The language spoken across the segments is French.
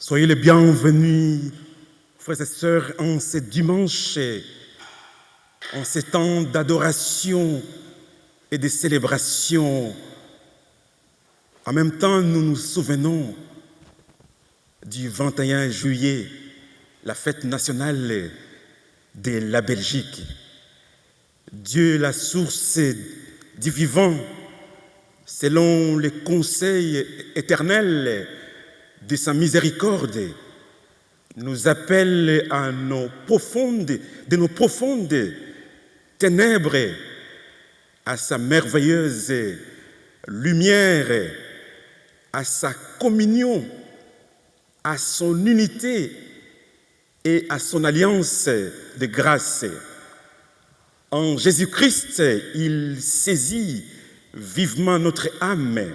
Soyez les bienvenus, frères et sœurs, en ce dimanche, en ces temps d'adoration et de célébration. En même temps, nous nous souvenons du 21 juillet, la fête nationale de la Belgique. Dieu, la source du vivant, selon les conseils éternels de sa miséricorde, nous appelle à de nos profondes ténèbres à sa merveilleuse lumière, à sa communion, à son unité et à son alliance de grâce. En Jésus-Christ, il saisit vivement notre âme.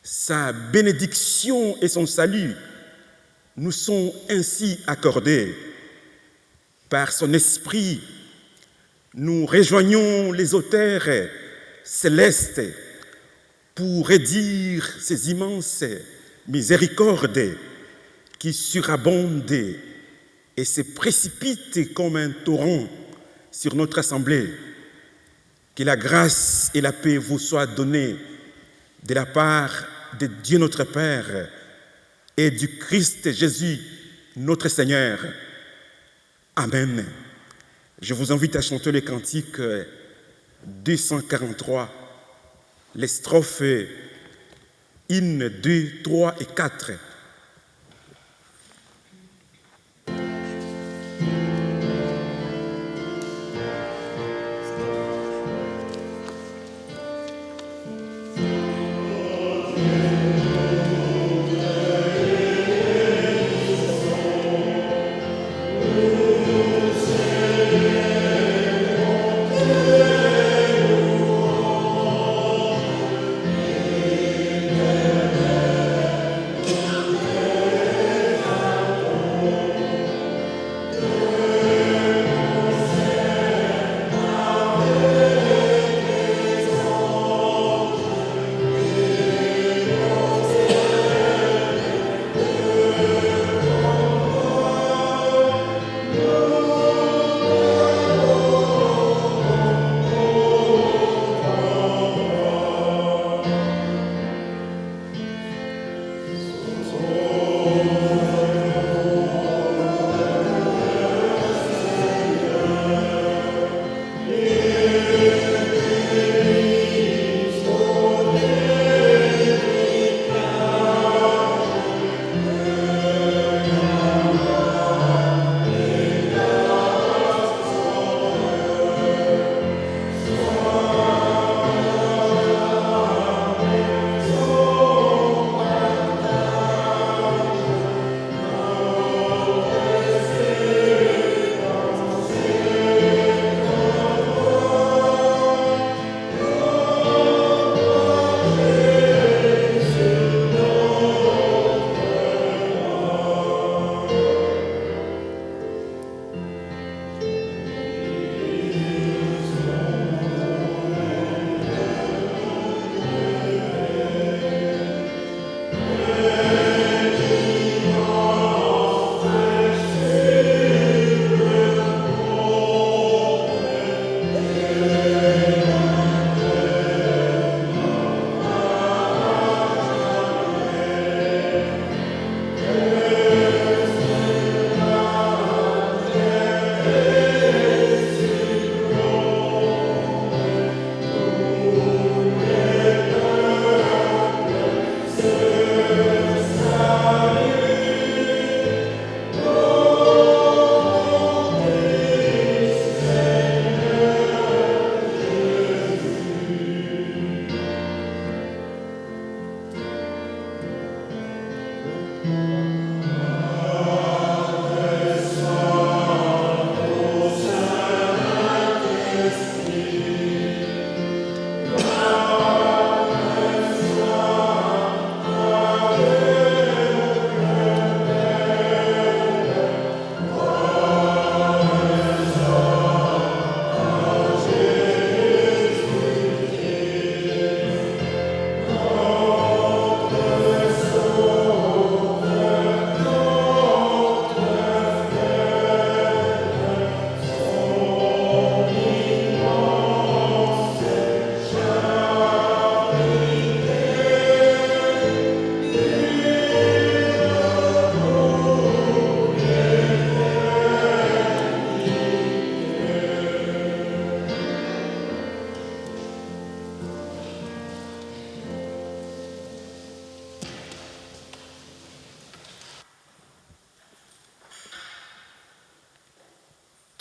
Sa bénédiction et son salut nous sont ainsi accordés. Par son esprit, nous rejoignons les auteurs célestes pour redire ces immenses miséricordes qui surabondent et se précipitent comme un torrent sur notre assemblée. Que la grâce et la paix vous soient données de la part de Dieu notre Père et du Christ Jésus notre Seigneur. Amen. Je vous invite à chanter le cantique 243, les strophes 1, 2, 3 et 4.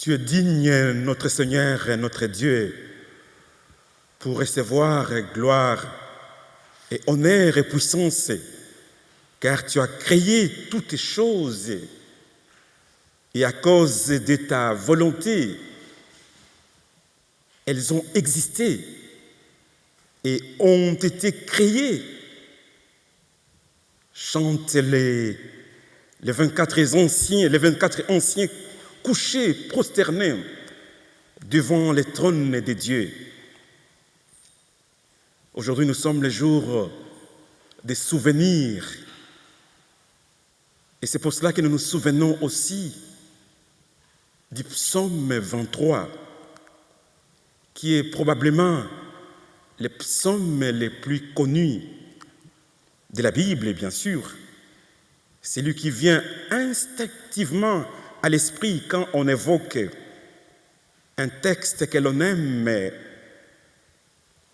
Tu es digne, notre Seigneur et notre Dieu, pour recevoir gloire et honneur et puissance, car tu as créé toutes choses et à cause de ta volonté, elles ont existé et ont été créées. Chante les 24 anciens couchés, prosternés devant les trônes de Dieu. Aujourd'hui, nous sommes le jour des souvenirs. Et c'est pour cela que nous nous souvenons aussi du psaume 23, qui est probablement le psaume le plus connu de la Bible, bien sûr. C'est lui qui vient instinctivement à l'esprit quand on évoque un texte que l'on aime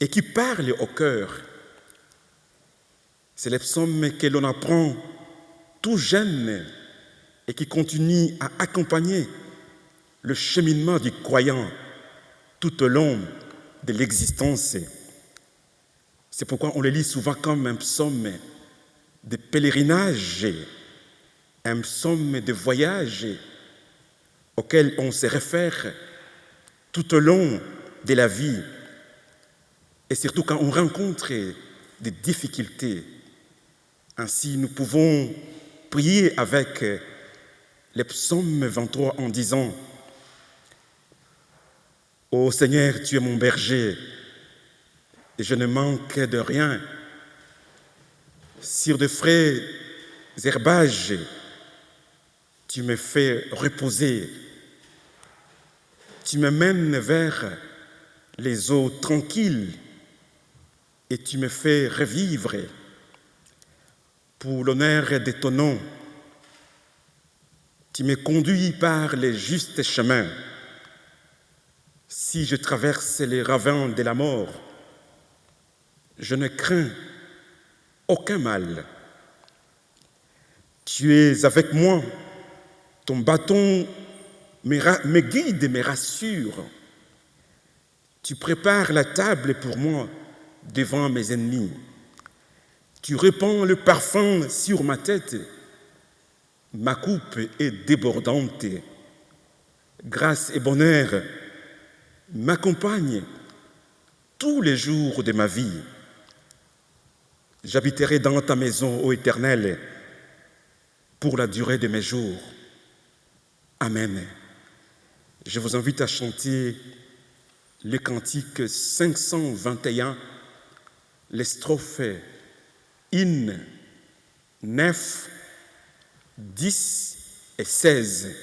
et qui parle au cœur. C'est le psaume que l'on apprend tout jeune et qui continue à accompagner le cheminement du croyant tout au long de l'existence. C'est pourquoi on le lit souvent comme un psaume de pèlerinage, un psaume de voyage auquel on se réfère tout au long de la vie, et surtout quand on rencontre des difficultés. Ainsi, nous pouvons prier avec le psaume 23 en disant « Ô Seigneur, tu es mon berger, et je ne manque de rien. Sur de frais herbages, tu me fais reposer. Tu me mènes vers les eaux tranquilles et tu me fais revivre. Pour l'honneur de ton nom, tu me conduis par les justes chemins. Si je traverse les ravins de la mort, je ne crains aucun mal. Tu es avec moi, ton bâton me guide et me rassure. Tu prépares la table pour moi devant mes ennemis. Tu répands le parfum sur ma tête. Ma coupe est débordante. Grâce et bonheur m'accompagnent tous les jours de ma vie. J'habiterai dans ta maison, ô Éternel, pour la durée de mes jours. Amen. Je vous invite à chanter le cantique 521, les strophes 1, 9, 10 et 16.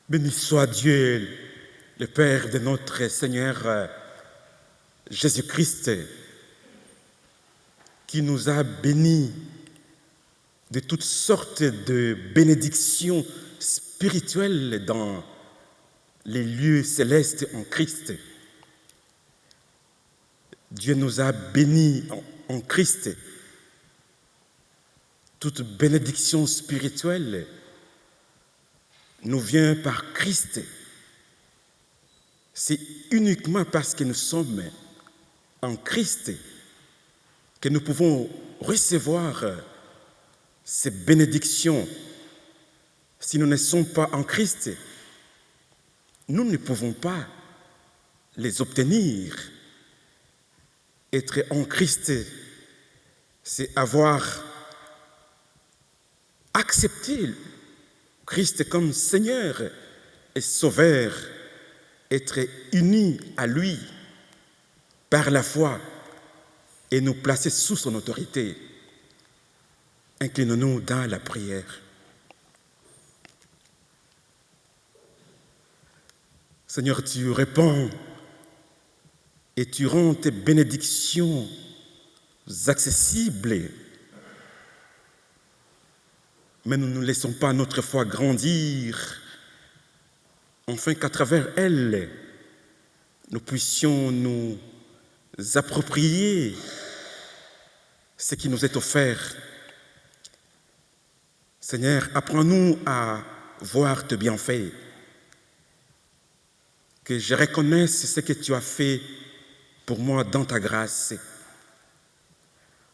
Béni soit Dieu, le Père de notre Seigneur Jésus-Christ, qui nous a bénis de toutes sortes de bénédictions spirituelles dans les lieux célestes en Christ. Dieu nous a bénis en Christ. Toute bénédiction spirituelle nous vient par Christ. C'est uniquement parce que nous sommes en Christ que nous pouvons recevoir ces bénédictions. Si nous ne sommes pas en Christ, nous ne pouvons pas les obtenir. Être en Christ, c'est avoir accepté Christ comme Seigneur et Sauveur, être unis à lui par la foi et nous placer sous son autorité. Inclinons-nous dans la prière. Seigneur, tu réponds et tu rends tes bénédictions accessibles. Mais nous ne laissons pas notre foi grandir, afin qu'à travers elle, nous puissions nous approprier ce qui nous est offert. Seigneur, apprends-nous à voir tes bienfaits, que je reconnaisse ce que tu as fait pour moi dans ta grâce,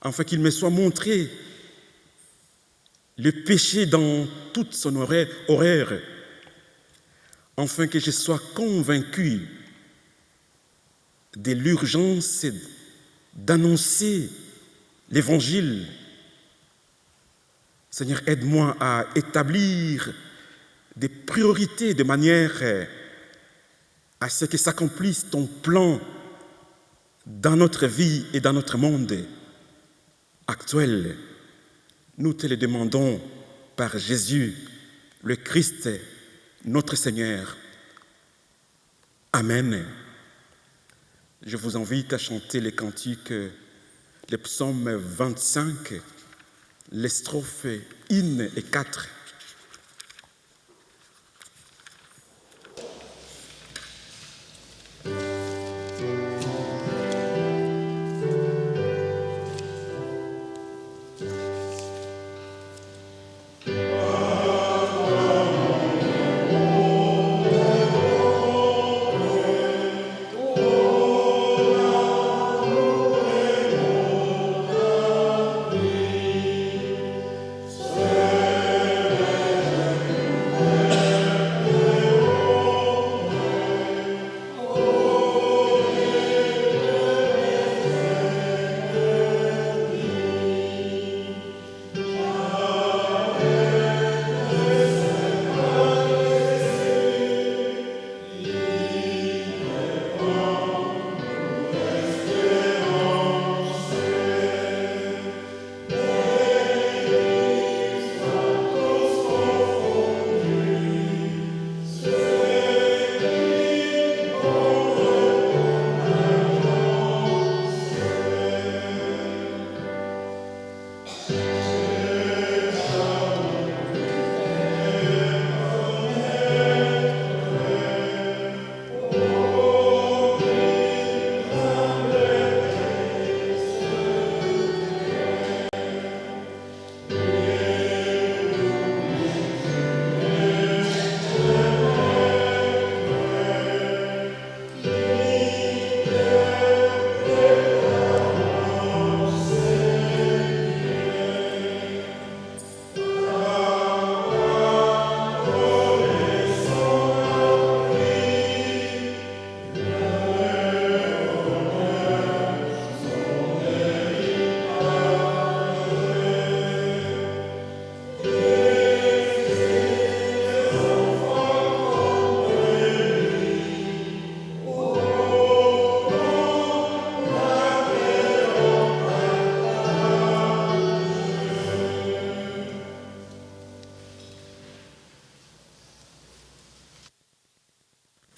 afin qu'il me soit montré le péché dans toute son horreur, afin que je sois convaincu de l'urgence d'annoncer l'Évangile. Seigneur, aide-moi à établir des priorités de manière à ce que s'accomplisse ton plan dans notre vie et dans notre monde actuel. Nous te le demandons par Jésus, le Christ, notre Seigneur. Amen. Je vous invite à chanter les cantiques, les psaumes 25, les strophes 1 et 4.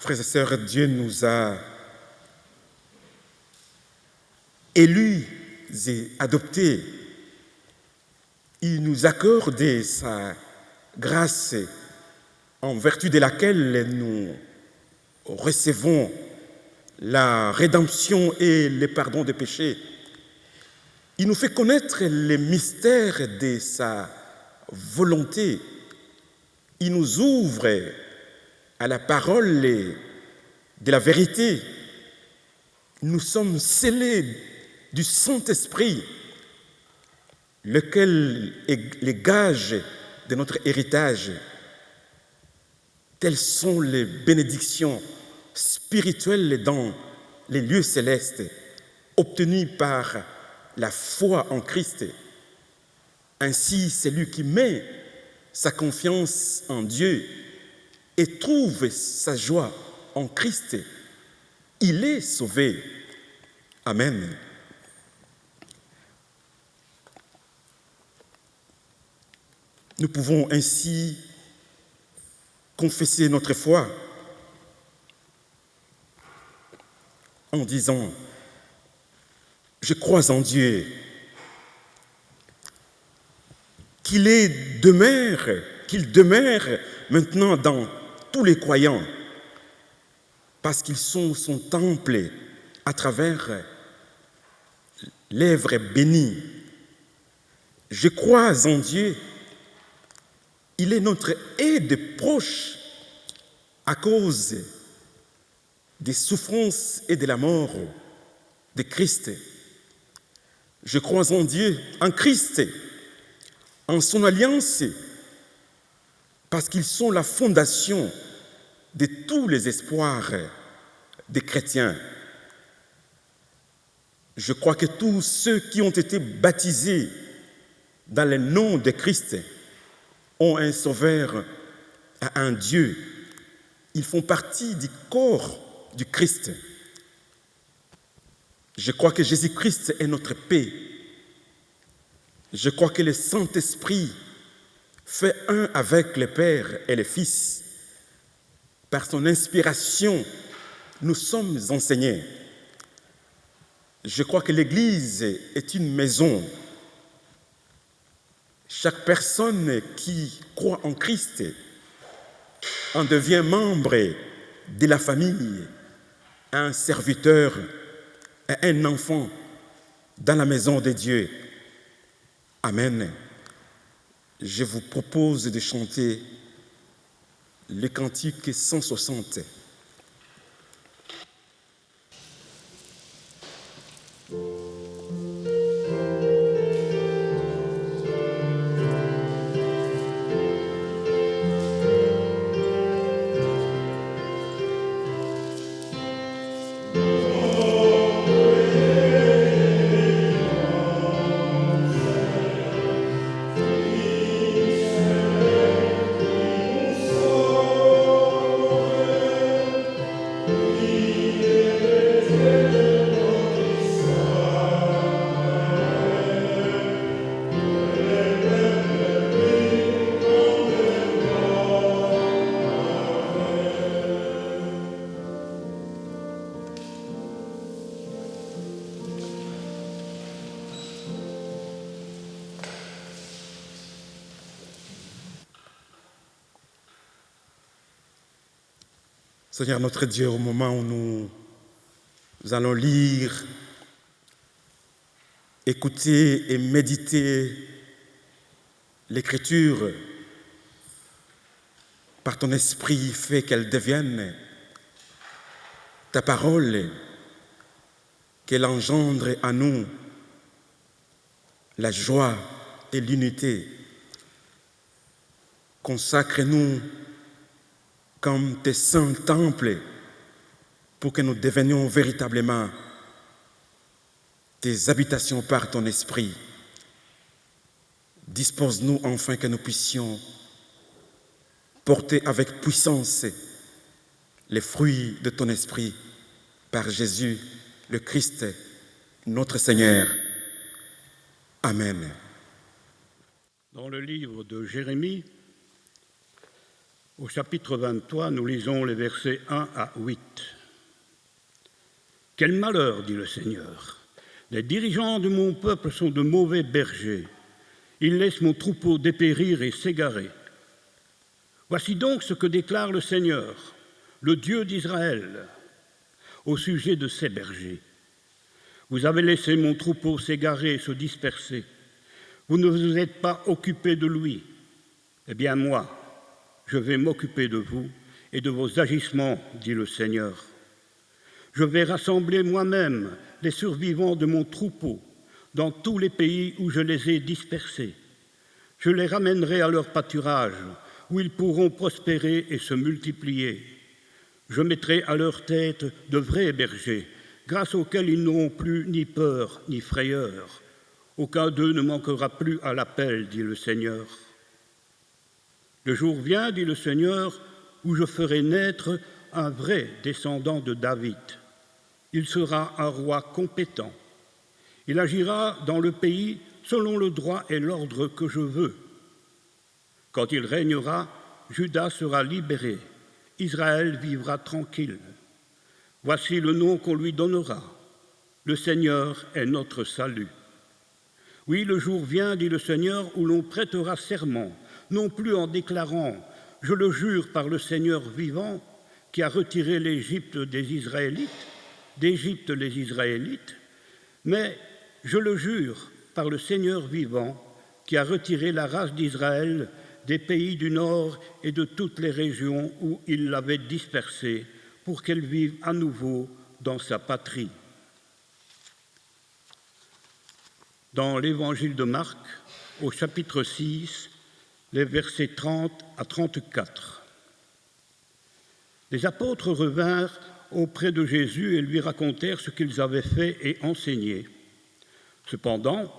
Frères et sœurs, Dieu nous a élus et adoptés. Il nous accorde sa grâce en vertu de laquelle nous recevons la rédemption et le pardon des péchés. Il nous fait connaître les mystères de sa volonté. Il nous ouvre à la parole de la vérité. Nous sommes scellés du Saint-Esprit, lequel est le gage de notre héritage. Telles sont les bénédictions spirituelles dans les lieux célestes, obtenues par la foi en Christ. Ainsi, celui qui met sa confiance en Dieu et trouve sa joie en Christ, il est sauvé. Amen. Nous pouvons ainsi confesser notre foi en disant « Je crois en Dieu, qu'il demeure maintenant dans tous les croyants, parce qu'ils sont son temple à travers l'œuvre bénie. Je crois en Dieu, il est notre aide proche à cause des souffrances et de la mort de Christ. Je crois en Dieu, en Christ, en son alliance, parce qu'ils sont la fondation de tous les espoirs des chrétiens. Je crois que tous ceux qui ont été baptisés dans le nom de Christ ont un sauveur, un Dieu. Ils font partie du corps du Christ. Je crois que Jésus-Christ est notre paix. Je crois que le Saint-Esprit fait un avec le Père et le Fils. Par son inspiration, nous sommes enseignés. Je crois que l'Église est une maison. Chaque personne qui croit en Christ en devient membre de la famille, un serviteur et un enfant dans la maison de Dieu. Amen. Je vous propose de chanter le cantique 160. Seigneur notre Dieu, au moment où nous allons lire, écouter et méditer l'Écriture, par ton esprit, fais qu'elle devienne ta parole, qu'elle engendre à nous la joie et l'unité. Consacre-nous comme tes saints temples pour que nous devenions véritablement tes habitations par ton esprit. Dispose-nous enfin que nous puissions porter avec puissance les fruits de ton esprit par Jésus, le Christ, notre Seigneur. Amen. Dans le livre de Jérémie, Au chapitre 23, nous lisons les versets 1 à 8. « Quel malheur, dit le Seigneur, les dirigeants de mon peuple sont de mauvais bergers. Ils laissent mon troupeau dépérir et s'égarer. Voici donc ce que déclare le Seigneur, le Dieu d'Israël, au sujet de ces bergers. Vous avez laissé mon troupeau s'égarer et se disperser. Vous ne vous êtes pas occupé de lui. Eh bien moi, je vais m'occuper de vous et de vos agissements, dit le Seigneur. Je vais rassembler moi-même les survivants de mon troupeau dans tous les pays où je les ai dispersés. Je les ramènerai à leur pâturage, où ils pourront prospérer et se multiplier. Je mettrai à leur tête de vrais bergers, grâce auxquels ils n'auront plus ni peur ni frayeur. Aucun d'eux ne manquera plus à l'appel, dit le Seigneur. Le jour vient, dit le Seigneur, où je ferai naître un vrai descendant de David. Il sera un roi compétent. Il agira dans le pays selon le droit et l'ordre que je veux. Quand il régnera, Juda sera libéré, Israël vivra tranquille. Voici le nom qu'on lui donnera. Le Seigneur est notre salut. Oui, le jour vient, dit le Seigneur, où l'on prêtera serment, non plus en déclarant « Je le jure par le Seigneur vivant, qui a retiré d'Égypte les Israélites, mais je le jure par le Seigneur vivant, qui a retiré la race d'Israël des pays du Nord et de toutes les régions où il l'avait dispersée, pour qu'elle vive à nouveau dans sa patrie. » Dans l'Évangile de Marc, au chapitre 6, les versets 30 à 34. Les apôtres revinrent auprès de Jésus et lui racontèrent ce qu'ils avaient fait et enseigné. Cependant,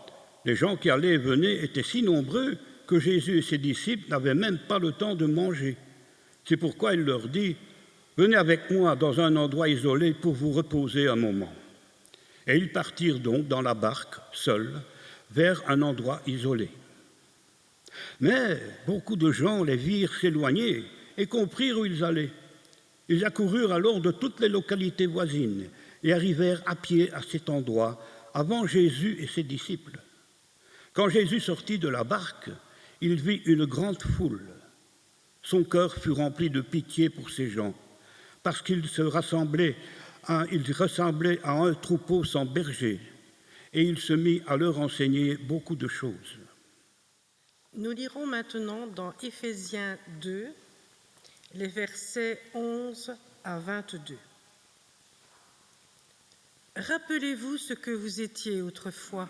les gens qui allaient et venaient étaient si nombreux que Jésus et ses disciples n'avaient même pas le temps de manger. C'est pourquoi il leur dit « Venez avec moi dans un endroit isolé pour vous reposer un moment. » Et ils partirent donc dans la barque, seuls, vers un endroit isolé. Mais beaucoup de gens les virent s'éloigner et comprirent où ils allaient. Ils accoururent alors de toutes les localités voisines et arrivèrent à pied à cet endroit avant Jésus et ses disciples. Quand Jésus sortit de la barque, il vit une grande foule. Son cœur fut rempli de pitié pour ces gens, parce qu'ils ressemblaient à un troupeau sans berger, et il se mit à leur enseigner beaucoup de choses. Nous lirons maintenant dans Éphésiens 2, les versets 11 à 22. Rappelez-vous ce que vous étiez autrefois.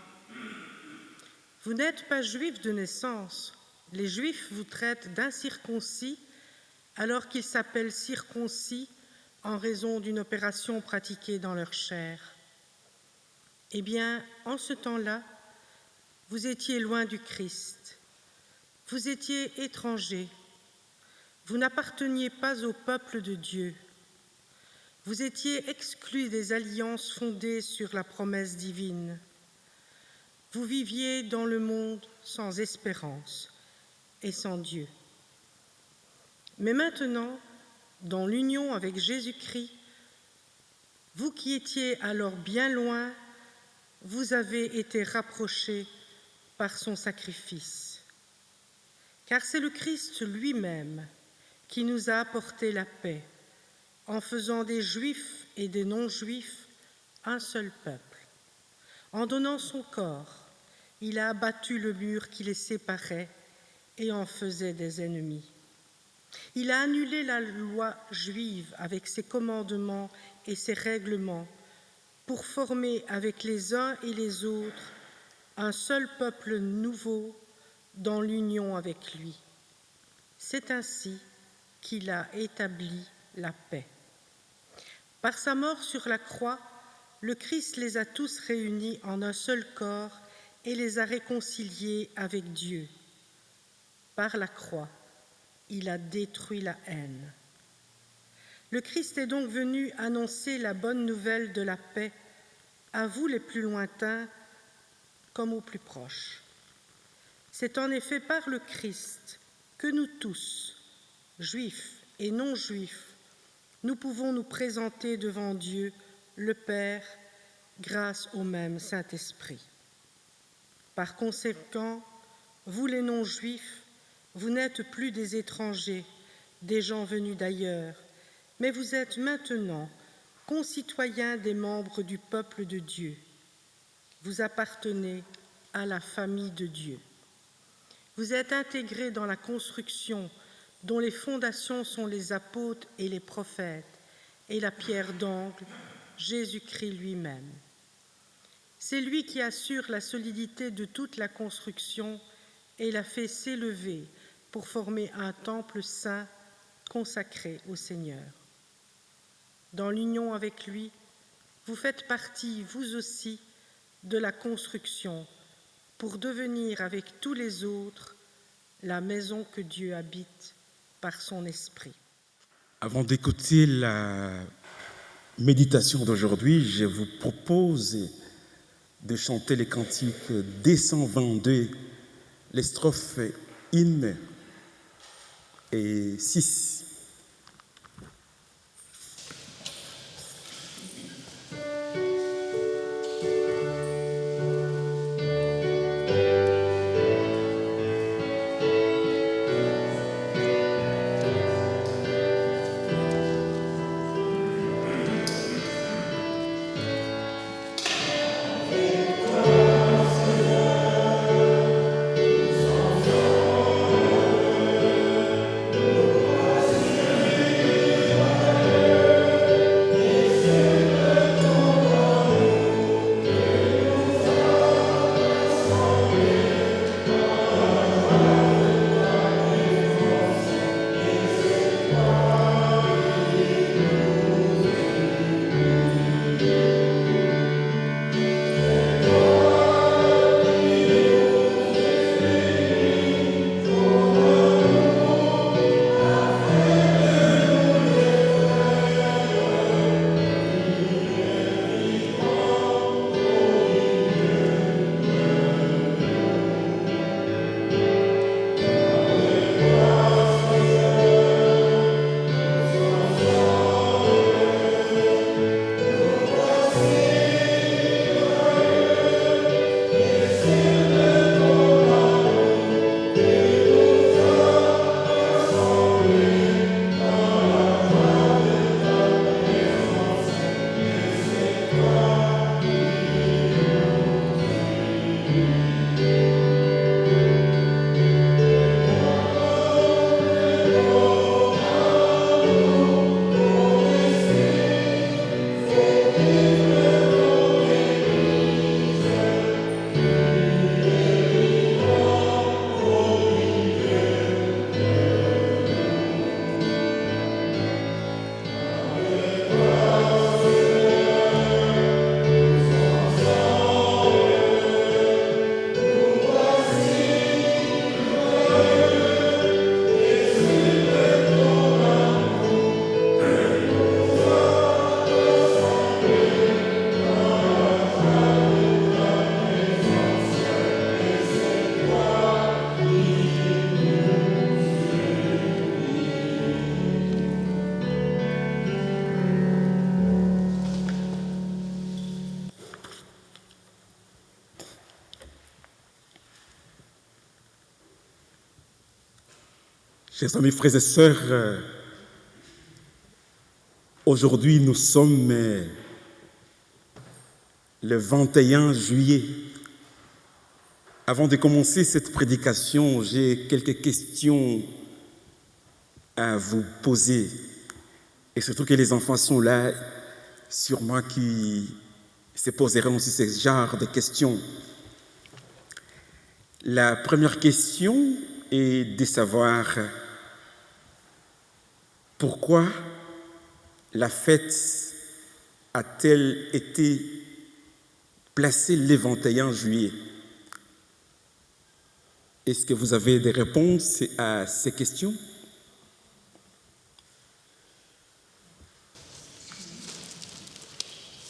Vous n'êtes pas juifs de naissance. Les Juifs vous traitent d'incirconcis alors qu'ils s'appellent circoncis en raison d'une opération pratiquée dans leur chair. Eh bien, en ce temps-là, vous étiez loin du Christ. Vous étiez étrangers. Vous n'apparteniez pas au peuple de Dieu. Vous étiez exclus des alliances fondées sur la promesse divine. Vous viviez dans le monde sans espérance et sans Dieu. Mais maintenant, dans l'union avec Jésus-Christ, vous qui étiez alors bien loin, vous avez été rapprochés par son sacrifice. Car c'est le Christ lui-même qui nous a apporté la paix, en faisant des Juifs et des non-Juifs un seul peuple. En donnant son corps, il a abattu le mur qui les séparait et en faisait des ennemis. Il a annulé la loi juive avec ses commandements et ses règlements pour former avec les uns et les autres un seul peuple nouveau dans l'union avec lui. C'est ainsi qu'il a établi la paix. Par sa mort sur la croix, le Christ les a tous réunis en un seul corps et les a réconciliés avec Dieu. Par la croix, il a détruit la haine. Le Christ est donc venu annoncer la bonne nouvelle de la paix à vous les plus lointains comme aux plus proches. C'est en effet par le Christ que nous tous, juifs et non-juifs, nous pouvons nous présenter devant Dieu, le Père, grâce au même Saint-Esprit. Par conséquent, vous les non-juifs, vous n'êtes plus des étrangers, des gens venus d'ailleurs, mais vous êtes maintenant concitoyens des membres du peuple de Dieu. Vous appartenez à la famille de Dieu. Vous êtes intégrés dans la construction dont les fondations sont les apôtres et les prophètes, et la pierre d'angle, Jésus-Christ lui-même. C'est lui qui assure la solidité de toute la construction et la fait s'élever pour former un temple saint consacré au Seigneur. Dans l'union avec lui, vous faites partie, vous aussi, de la construction pour devenir avec tous les autres la maison que Dieu habite par son esprit. Avant d'écouter la méditation d'aujourd'hui, je vous propose de chanter les cantiques D122, les strophes 1 et 6. Chers amis, frères et sœurs, aujourd'hui nous sommes le 21 juillet. Avant de commencer cette prédication, j'ai quelques questions à vous poser. Et surtout que les enfants sont là, sûrement qui se poseront aussi ce genre de questions. La première question est de savoir pourquoi la fête a-t-elle été placée le 21 juillet? Est-ce que vous avez des réponses à ces questions?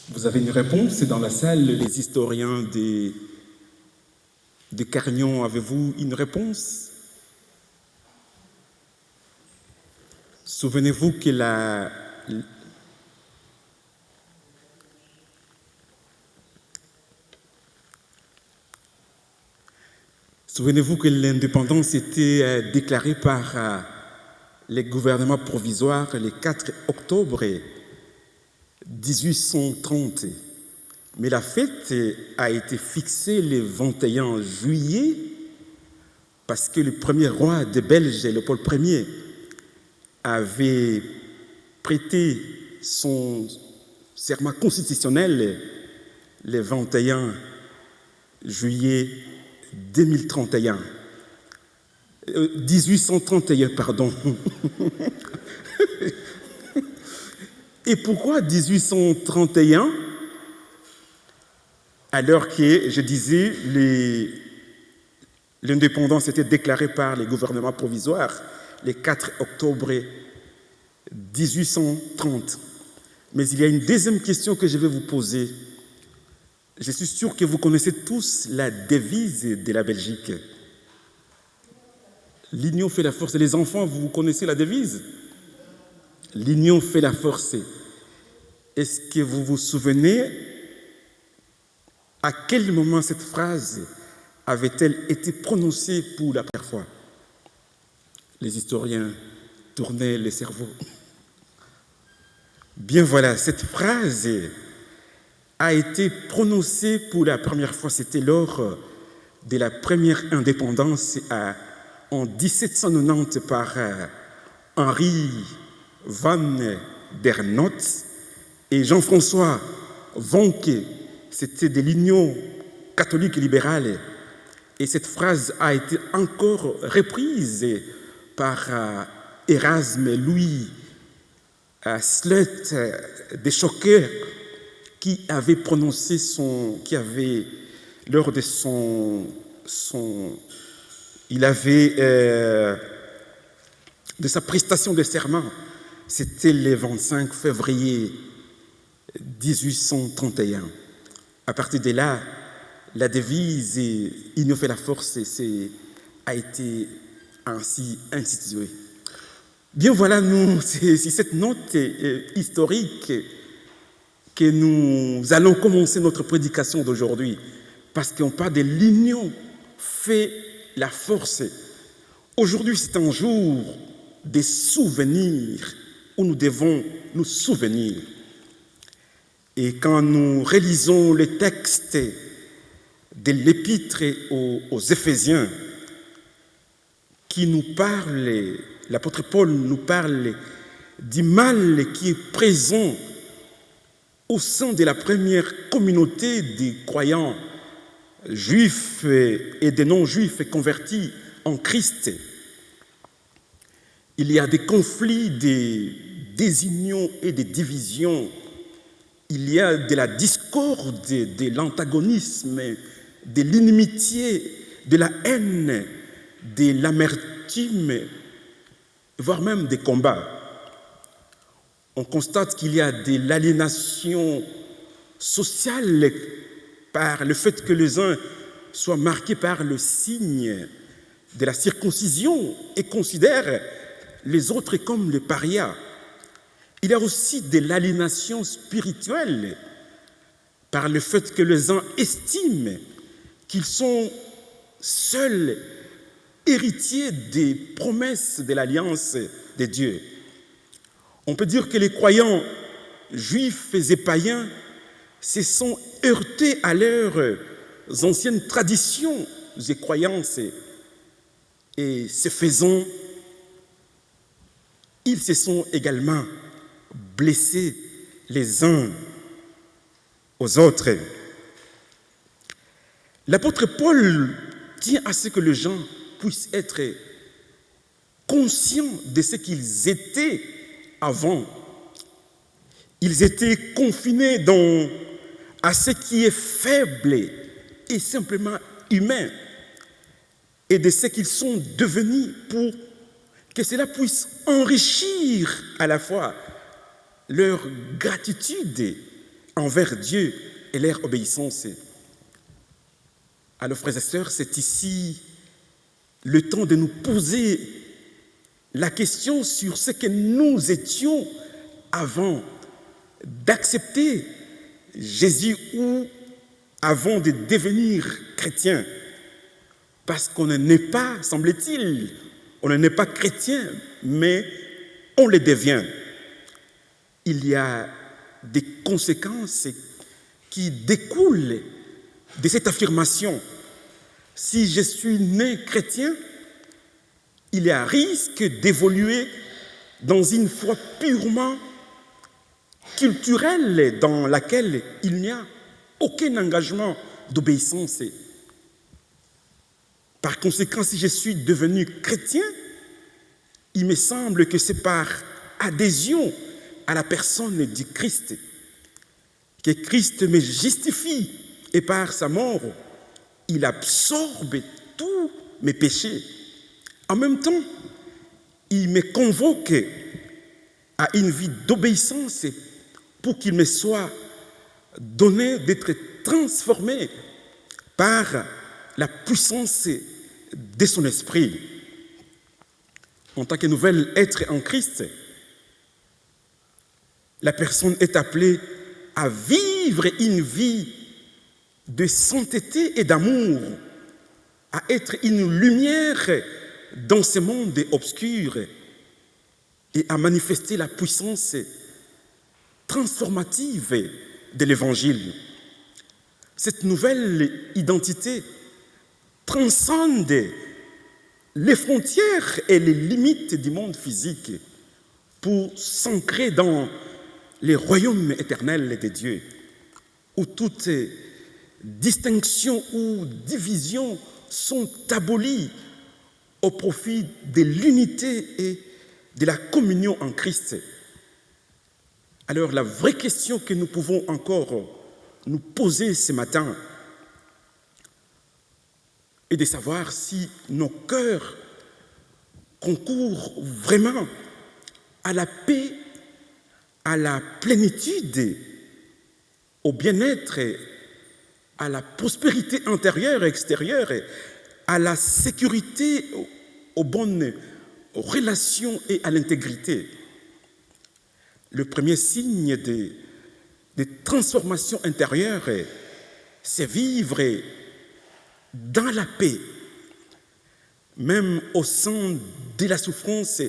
Vous avez une réponse dans la salle, les historiens de Carignan, avez-vous une réponse? Souvenez-vous que l'indépendance était déclarée par les gouvernements provisoires le 4 octobre 1830. Mais la fête a été fixée le 21 juillet parce que le premier roi de Belge, Léopold Ier, avait prêté son serment constitutionnel le 21 juillet 1831, pardon. Et pourquoi 1831? Alors que, je disais, l'indépendance était déclarée par les gouvernements provisoires le 4 octobre 1830. Mais il y a une deuxième question que je vais vous poser. Je suis sûr que vous connaissez tous la devise de la Belgique. L'union fait la force. Les enfants, vous connaissez la devise? L'union fait la force. Est-ce que vous vous souvenez à quel moment cette phrase avait-elle été prononcée pour la première fois? Les historiens tournaient les cerveaux. Bien voilà, cette phrase a été prononcée pour la première fois, c'était lors de la première indépendance en 1790 par Henri van der Noot et Jean-François Vonke. C'était de l'Union catholique libérale. Et cette phrase a été encore reprise par Erasme Louis Slut de Choquer, qui avait prononcé lors de de sa prestation de serment, c'était le 25 février 1831. À partir de là, la devise « Union fait la force » a été ainsi instituée. Bien voilà, c'est cette note historique que nous allons commencer notre prédication d'aujourd'hui, parce qu'on parle de l'union fait la force. Aujourd'hui, c'est un jour de souvenirs où nous devons nous souvenir. Et quand nous relisons le texte de l'épître aux Éphésiens, qui nous parle, l'apôtre Paul nous parle du mal qui est présent au sein de la première communauté des croyants juifs et des non-juifs convertis en Christ. Il y a des conflits, des désunions et des divisions. Il y a de la discorde, de l'antagonisme, de l'inimitié, de la haine, de l'amertume, voire même des combats. On constate qu'il y a de l'aliénation sociale par le fait que les uns soient marqués par le signe de la circoncision et considèrent les autres comme les parias. Il y a aussi de l'aliénation spirituelle par le fait que les uns estiment qu'ils sont seuls héritiers des promesses de l'alliance de Dieu. On peut dire que les croyants juifs et païens se sont heurtés à leurs anciennes traditions et croyances, et ce faisant, ils se sont également blessés les uns aux autres. L'apôtre Paul tient à ce que les gens puissent être conscients de ce qu'ils étaient avant. Ils étaient confinés à ce qui est faible et simplement humain, et de ce qu'ils sont devenus pour que cela puisse enrichir à la fois leur gratitude envers Dieu et leur obéissance. Alors, frères et sœurs, c'est ici le temps de nous poser la question sur ce que nous étions avant d'accepter Jésus ou avant de devenir chrétien. Parce qu'on n'est pas, semble-t-il, on n'est pas chrétien, mais on le devient. Il y a des conséquences qui découlent de cette affirmation. Si je suis né chrétien, il y a risque d'évoluer dans une foi purement culturelle dans laquelle il n'y a aucun engagement d'obéissance. Par conséquent, si je suis devenu chrétien, il me semble que c'est par adhésion à la personne du Christ que Christ me justifie et par sa mort, il absorbe tous mes péchés. En même temps, il me convoque à une vie d'obéissance pour qu'il me soit donné d'être transformé par la puissance de son esprit. En tant que nouvel être en Christ, la personne est appelée à vivre une vie de sainteté et d'amour, à être une lumière dans ce monde obscur et à manifester la puissance transformative de l'Évangile. Cette nouvelle identité transcende les frontières et les limites du monde physique pour s'ancrer dans les royaumes éternels de Dieu, où toute distinction ou division sont abolies au profit de l'unité et de la communion en Christ. Alors la vraie question que nous pouvons encore nous poser ce matin est de savoir si nos cœurs concourent vraiment à la paix, à la plénitude, au bien-être, à la prospérité intérieure et extérieure, à la sécurité, aux bonnes relations et à l'intégrité. Le premier signe de transformation intérieure, c'est vivre dans la paix, même au sein de la souffrance,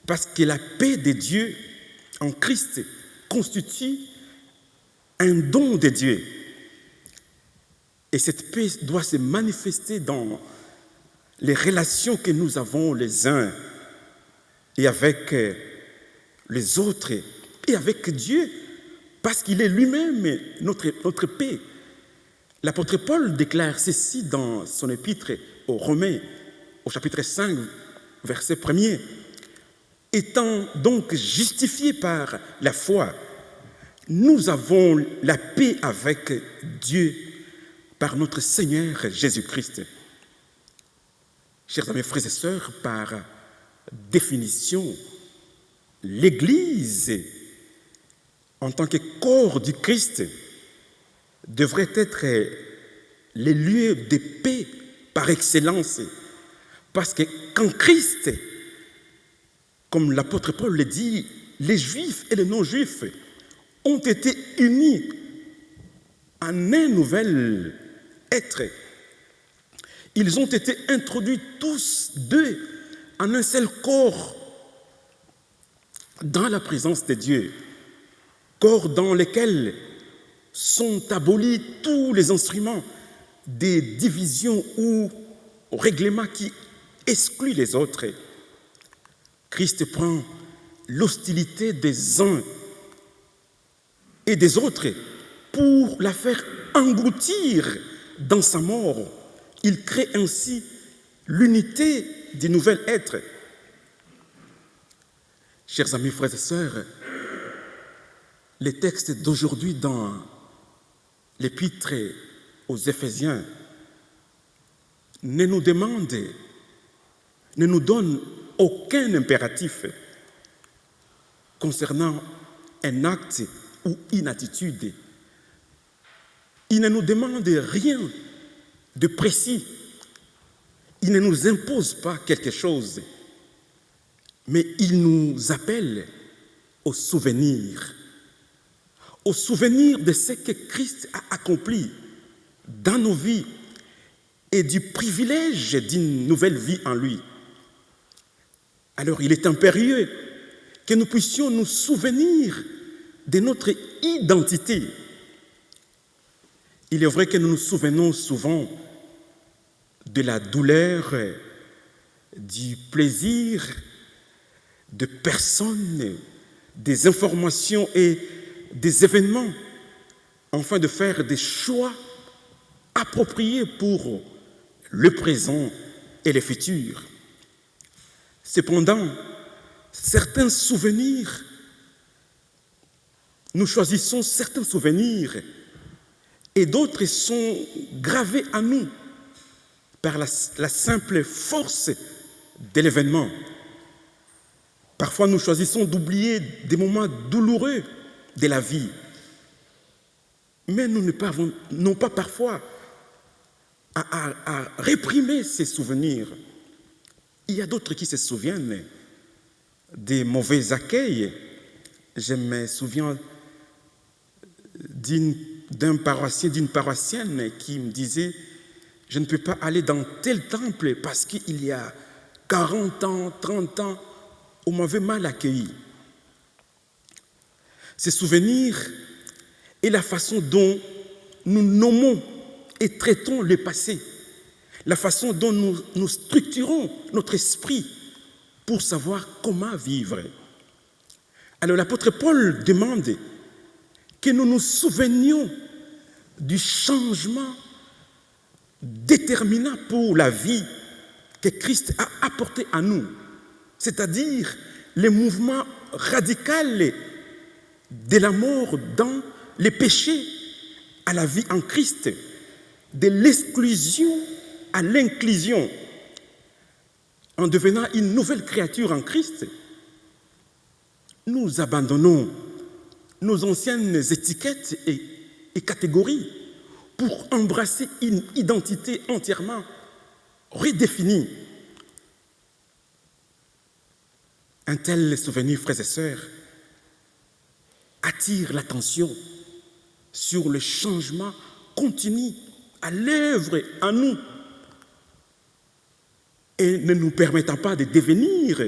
parce que la paix de Dieu en Christ constitue un don de Dieu. Et cette paix doit se manifester dans les relations que nous avons les uns et avec les autres et avec Dieu, parce qu'il est lui-même notre paix. L'apôtre Paul déclare ceci dans son épître aux Romains, au chapitre 5, verset 1er. Étant donc justifiés par la foi, nous avons la paix avec Dieu par notre Seigneur Jésus-Christ. Chers amis, frères et sœurs, par définition, l'Église, en tant que corps du Christ, devrait être les lieux de paix par excellence. Parce que qu'en Christ, comme l'apôtre Paul le dit, les Juifs et les non-Juifs ont été unis en un nouvel être. Ils ont été introduits tous deux en un seul corps dans la présence de Dieu, corps dans lequel sont abolis tous les instruments des divisions ou règlements qui excluent les autres. Christ prend l'hostilité des uns et des autres pour la faire engloutir dans sa mort. Il crée ainsi l'unité du nouvel être. Chers amis, frères et sœurs, les textes d'aujourd'hui dans l'épître aux Éphésiens ne nous demandent, ne nous donnent aucun impératif concernant un acte ou une attitude. Il ne nous demande rien de précis. Il ne nous impose pas quelque chose. mais il nous appelle au souvenir de ce que Christ a accompli dans nos vies et du privilège d'une nouvelle vie en lui. Alors il est impérieux que nous puissions nous souvenir de notre identité. Il est vrai que nous nous souvenons souvent de la douleur, du plaisir, de personnes, des informations et des événements, afin de faire des choix appropriés pour le présent et le futur. Cependant, certains souvenirs, nous choisissons certains souvenirs et d'autres sont gravés à nous par la simple force de l'événement. Parfois, nous choisissons d'oublier des moments douloureux de la vie, mais nous ne parvenons pas parfois à réprimer ces souvenirs. Il y a d'autres qui se souviennent des mauvais accueils. Je me souviens d'un paroissien, d'une paroissienne qui me disait « Je ne peux pas aller dans tel temple parce qu'il y a 40 ans, 30 ans, on m'avait mal accueilli. » Ces souvenirs et la façon dont nous nommons et traitons le passé, la façon dont nous structurons notre esprit pour savoir comment vivre. Alors l'apôtre Paul demande que nous nous souvenions du changement déterminant pour la vie que Christ a apporté à nous, c'est-à-dire le mouvement radical de la mort dans les péchés à la vie en Christ, de l'exclusion à l'inclusion. En devenant une nouvelle créature en Christ, nous abandonnons nos anciennes étiquettes et catégories pour embrasser une identité entièrement redéfinie. Un tel souvenir, frères et sœurs, attire l'attention sur le changement continu à l'œuvre en nous et ne nous permettant pas de devenir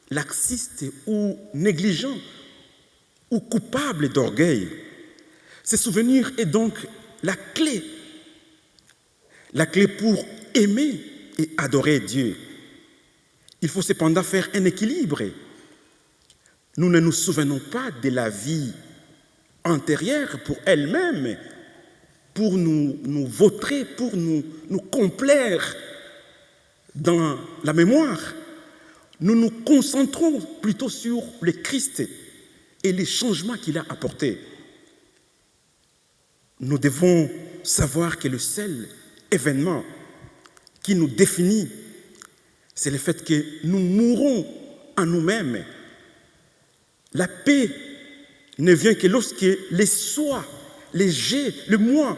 laxistes ou négligents ou coupables d'orgueil. Ce souvenir est donc la clé pour aimer et adorer Dieu. Il faut cependant faire un équilibre. Nous ne nous souvenons pas de la vie antérieure pour elle-même, pour nous vautrer, pour nous complaire dans la mémoire. Nous nous concentrons plutôt sur le Christ et les changements qu'il a apportés. Nous devons savoir que le seul événement qui nous définit, c'est le fait que nous mourons en nous-mêmes. La paix ne vient que lorsque les soi, les j'ai, le moi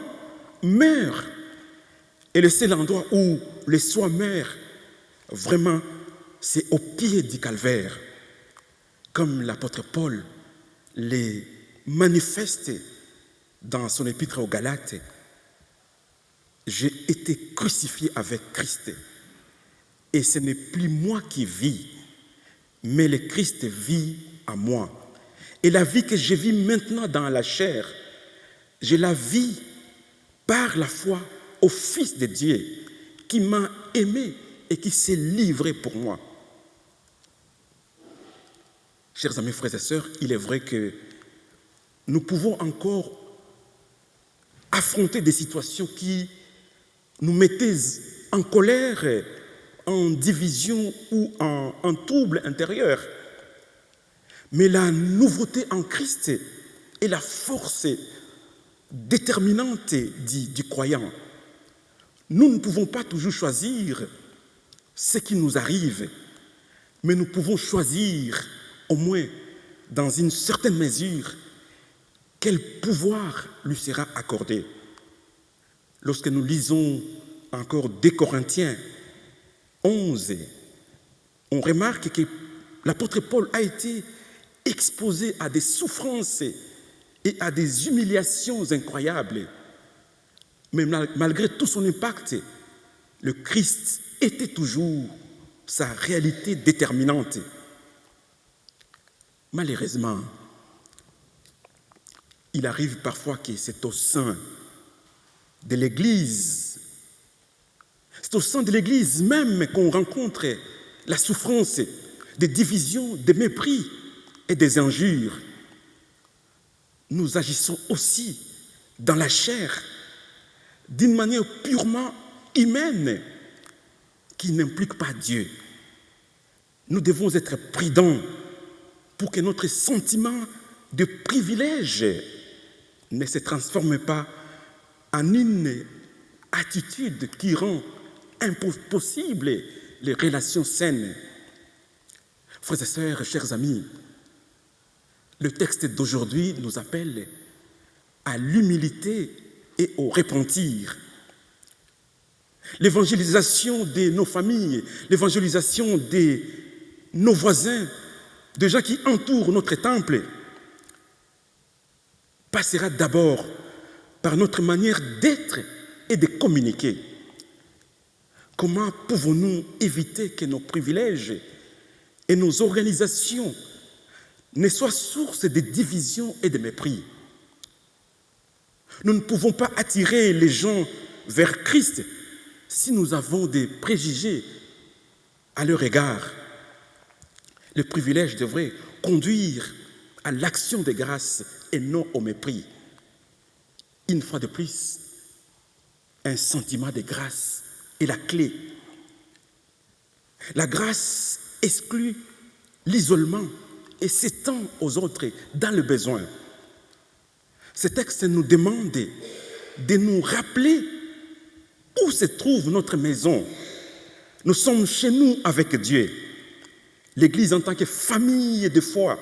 meurent. Et le seul endroit où les soi meurent, vraiment, c'est au pied du calvaire. Comme l'apôtre Paul les manifeste dans son épître aux Galates. J'ai été crucifié avec Christ. Et ce n'est plus moi qui vis, mais le Christ vit en moi. Et la vie que je vis maintenant dans la chair, je la vis par la foi au Fils de Dieu qui m'a aimé et qui s'est livré pour moi. Chers amis, frères et sœurs, il est vrai que nous pouvons encore affronter des situations qui nous mettaient en colère, en division ou en trouble intérieur. Mais la nouveauté en Christ est la force déterminante du croyant. Nous ne pouvons pas toujours choisir ce qui nous arrive, mais nous pouvons choisir, au moins dans une certaine mesure, quel pouvoir lui sera accordé. Lorsque nous lisons encore 2 Corinthiens 11, on remarque que l'apôtre Paul a été exposé à des souffrances et à des humiliations incroyables. Mais malgré tout son impact, le Christ était toujours sa réalité déterminante. Malheureusement, il arrive parfois que c'est au sein de l'Église, c'est au sein de l'Église même qu'on rencontre la souffrance, des divisions, des mépris et des injures. Nous agissons aussi dans la chair, d'une manière purement humaine, qui n'implique pas Dieu. Nous devons être prudents pour que notre sentiment de privilège ne se transforme pas en une attitude qui rend impossible les relations saines. Frères et sœurs, chers amis, le texte d'aujourd'hui nous appelle à l'humilité et au repentir. L'évangélisation de nos familles, l'évangélisation de nos voisins, de gens qui entourent notre temple, passera d'abord par notre manière d'être et de communiquer. Comment pouvons-nous éviter que nos privilèges et nos organisations ne soient source de divisions et de mépris? Nous ne pouvons pas attirer les gens vers Christ si nous avons des préjugés à leur égard. Le privilège devrait conduire à l'action de grâce et non au mépris. Une fois de plus, un sentiment de grâce est la clé. La grâce exclut l'isolement et s'étend aux autres dans le besoin. Ce texte nous demande de nous rappeler où se trouve notre maison. Nous sommes chez nous avec Dieu. L'Église, en tant que famille de foi,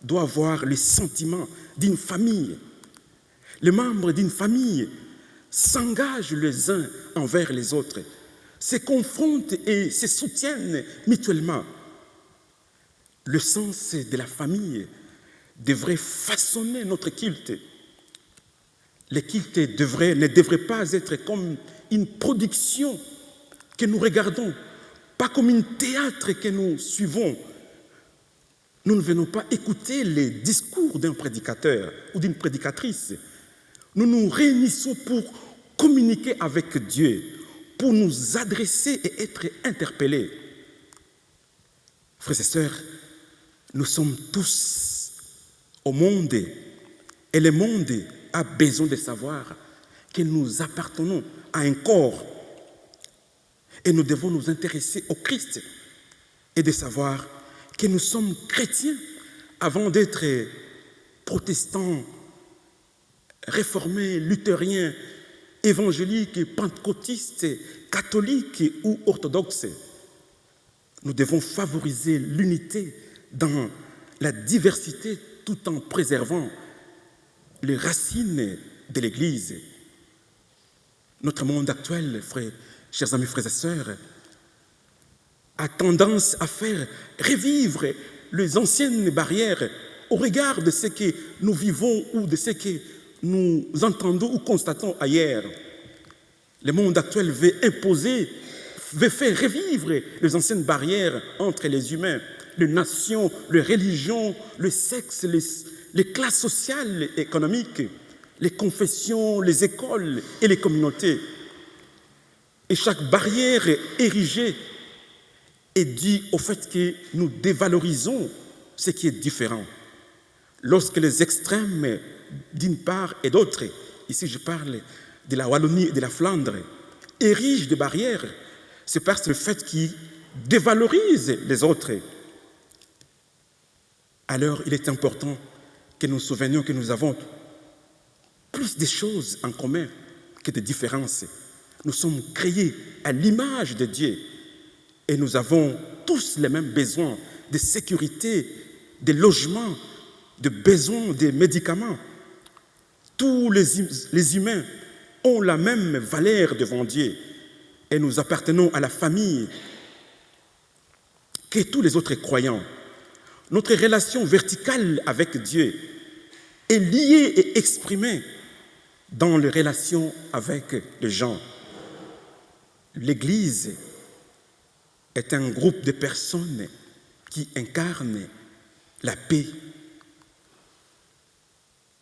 doit avoir le sentiment d'une famille. Les membres d'une famille s'engagent les uns envers les autres, se confrontent et se soutiennent mutuellement. Le sens de la famille devrait façonner notre culte. Le culte ne devrait pas être comme une production que nous regardons, pas comme un théâtre que nous suivons. Nous ne venons pas écouter les discours d'un prédicateur ou d'une prédicatrice. Nous nous réunissons pour communiquer avec Dieu, pour nous adresser et être interpellés. Frères et sœurs, nous sommes tous au monde et le monde a besoin de savoir que nous appartenons à un corps et nous devons nous intéresser au Christ et de savoir que nous sommes chrétiens avant d'être protestants, réformés, luthériens, évangéliques, pentecôtistes, catholiques ou orthodoxes. Nous devons favoriser l'unité dans la diversité tout en préservant les racines de l'Église. Notre monde actuel, chers amis, frères et sœurs, a tendance à faire revivre les anciennes barrières au regard de ce que nous vivons ou de ce que nous entendons ou constatons ailleurs. Le monde actuel veut faire revivre les anciennes barrières entre les humains, les nations, les religions, le sexe, les classes sociales et économiques, les confessions, les écoles et les communautés. Et chaque barrière érigée est due au fait que nous dévalorisons ce qui est différent. Lorsque les extrêmes, d'une part et d'autre, ici je parle de la Wallonie et de la Flandre, érigent des barrières, c'est parce que le fait qu'ils dévalorisent les autres. Alors il est important que nous nous souvenions que nous avons plus de choses en commun que de différences. Nous sommes créés à l'image de Dieu et nous avons tous les mêmes besoins de sécurité, de logement, de besoins de médicaments. Tous les humains ont la même valeur devant Dieu et nous appartenons à la famille que tous les autres croyants. Notre relation verticale avec Dieu est liée et exprimée dans les relations avec les gens. L'Église est un groupe de personnes qui incarnent la paix.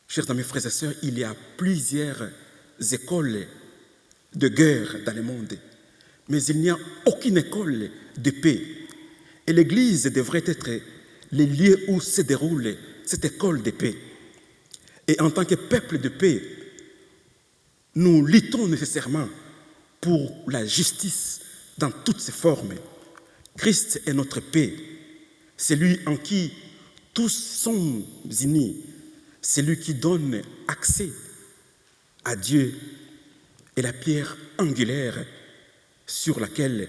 Chers amis, frères et sœurs, il y a plusieurs écoles de guerre dans le monde, mais il n'y a aucune école de paix. Et l'Église devrait être le lieu où se déroule cette école de paix. Et en tant que peuple de paix, nous luttons nécessairement pour la justice dans toutes ses formes. Christ est notre paix. C'est lui en qui tous sont unis. C'est lui qui donne accès à Dieu et la pierre angulaire sur laquelle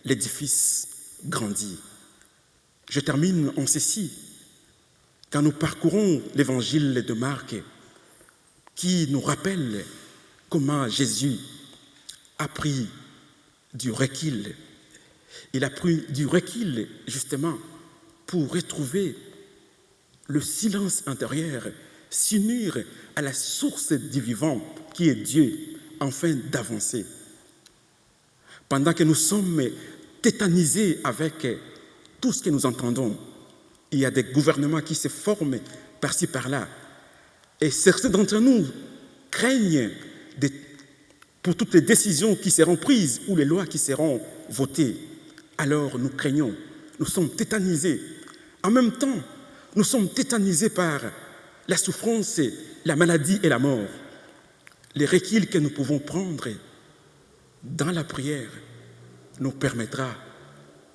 l'édifice grandit. Je termine en ceci. Quand nous parcourons l'évangile de Marc, qui nous rappelle comment Jésus a pris du recul. Il a pris du recul justement pour retrouver le silence intérieur, s'unir à la source du vivant qui est Dieu, afin d'avancer. Pendant que nous sommes tétanisés avec tout ce que nous entendons, il y a des gouvernements qui se forment par-ci, par-là. Et certains d'entre nous craignent pour toutes les décisions qui seront prises ou les lois qui seront votées. Alors nous craignons, nous sommes tétanisés. En même temps, nous sommes tétanisés par la souffrance, la maladie et la mort. Les reculs que nous pouvons prendre dans la prière nous permettra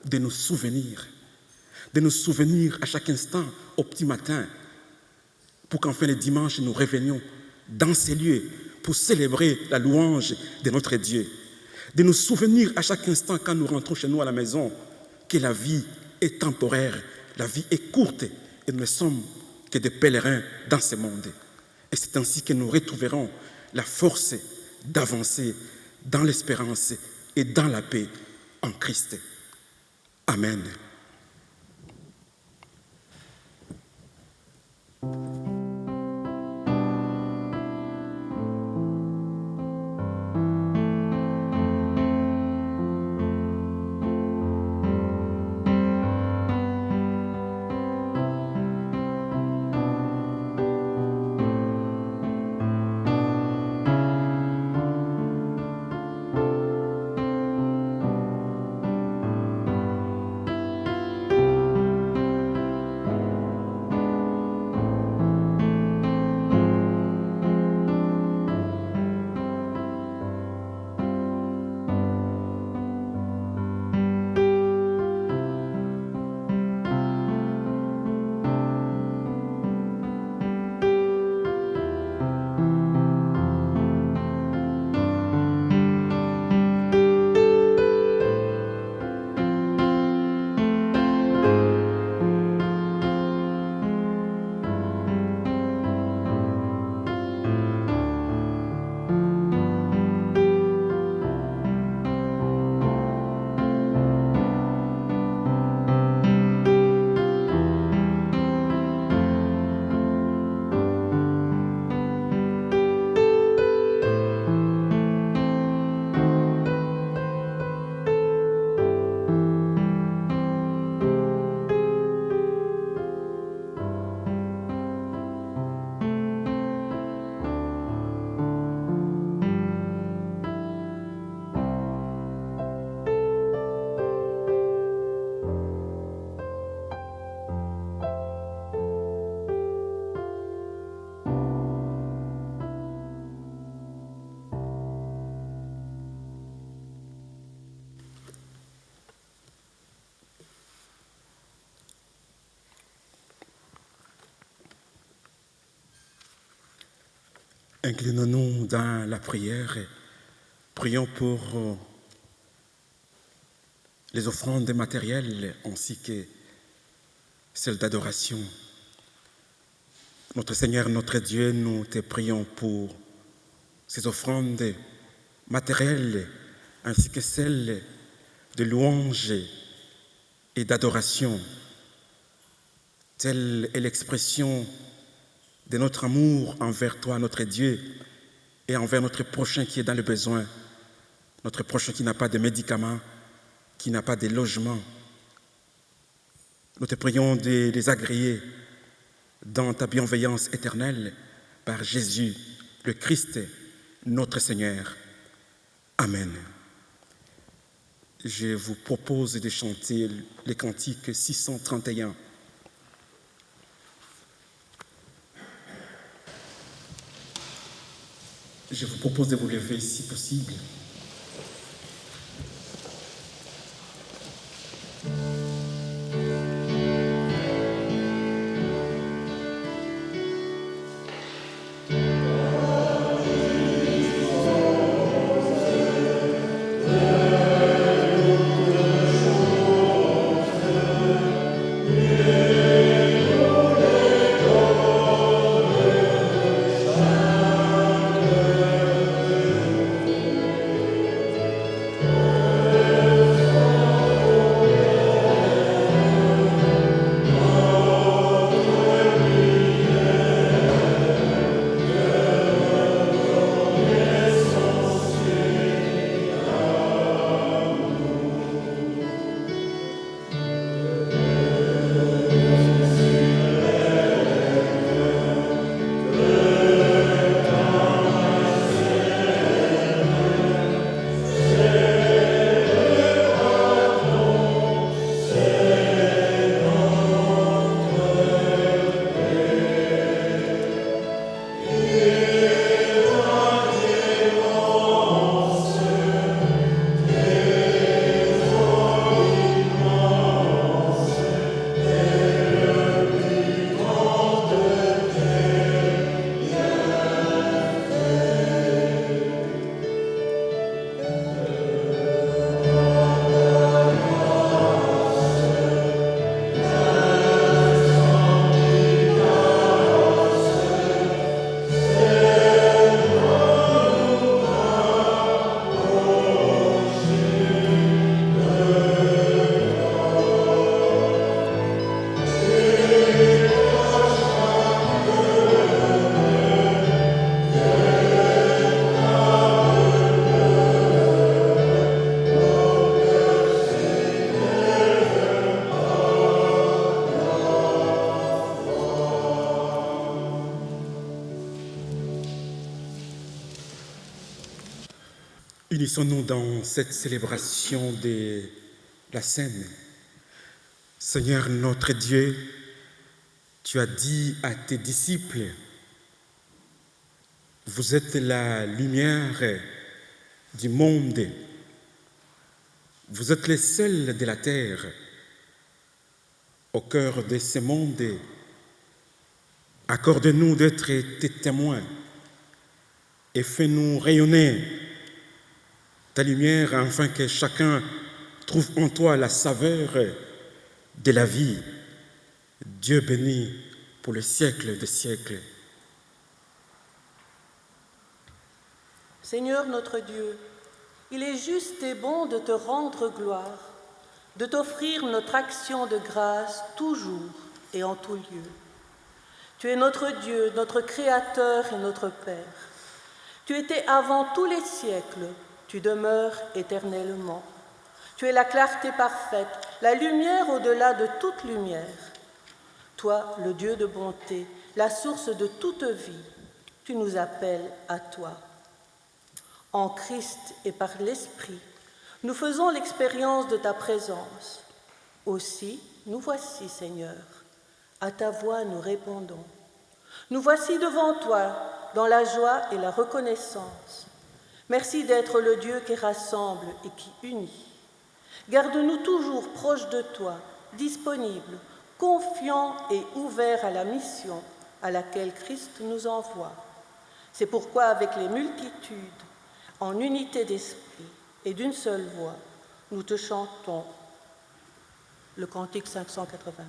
de nous souvenir à chaque instant, au petit matin, pour qu'enfin le dimanche, nous revenions dans ces lieux pour célébrer la louange de notre Dieu. De nous souvenir à chaque instant, quand nous rentrons chez nous à la maison, que la vie est temporaire, la vie est courte et nous ne sommes que des pèlerins dans ce monde. Et c'est ainsi que nous retrouverons la force d'avancer dans l'espérance et dans la paix en Christ. Amen. Inclinons-nous dans la prière et prions pour les offrandes matérielles ainsi que celles d'adoration. Notre Seigneur, notre Dieu, nous te prions pour ces offrandes matérielles ainsi que celles de louange et d'adoration. Telle est l'expression de notre amour envers toi, notre Dieu, et envers notre prochain qui est dans le besoin, notre prochain qui n'a pas de médicaments, qui n'a pas de logement. Nous te prions de les agréer dans ta bienveillance éternelle par Jésus, le Christ, notre Seigneur. Amen. Je vous propose de chanter les cantiques 631. Je vous propose de vous lever si possible. Unissons-nous dans cette célébration de la Seine. Seigneur notre Dieu, tu as dit à tes disciples, vous êtes la lumière du monde, vous êtes les sels de la terre. Au cœur de ce monde, accorde-nous d'être tes témoins et fais-nous rayonner ta lumière afin que chacun trouve en toi la saveur de la vie. Dieu béni pour le siècle des siècles. Seigneur notre Dieu, il est juste et bon de te rendre gloire, de t'offrir notre action de grâce toujours et en tout lieu. Tu es notre Dieu, notre Créateur et notre Père. Tu étais avant tous les siècles, tu demeures éternellement. Tu es la clarté parfaite, la lumière au-delà de toute lumière. Toi, le Dieu de bonté, la source de toute vie, tu nous appelles à toi. En Christ et par l'Esprit, nous faisons l'expérience de ta présence. Aussi, nous voici, Seigneur. À ta voix, nous répondons. Nous voici devant toi, dans la joie et la reconnaissance. Merci d'être le Dieu qui rassemble et qui unit. Garde-nous toujours proches de toi, disponibles, confiants et ouverts à la mission à laquelle Christ nous envoie. C'est pourquoi, avec les multitudes, en unité d'esprit et d'une seule voix, nous te chantons le cantique 589.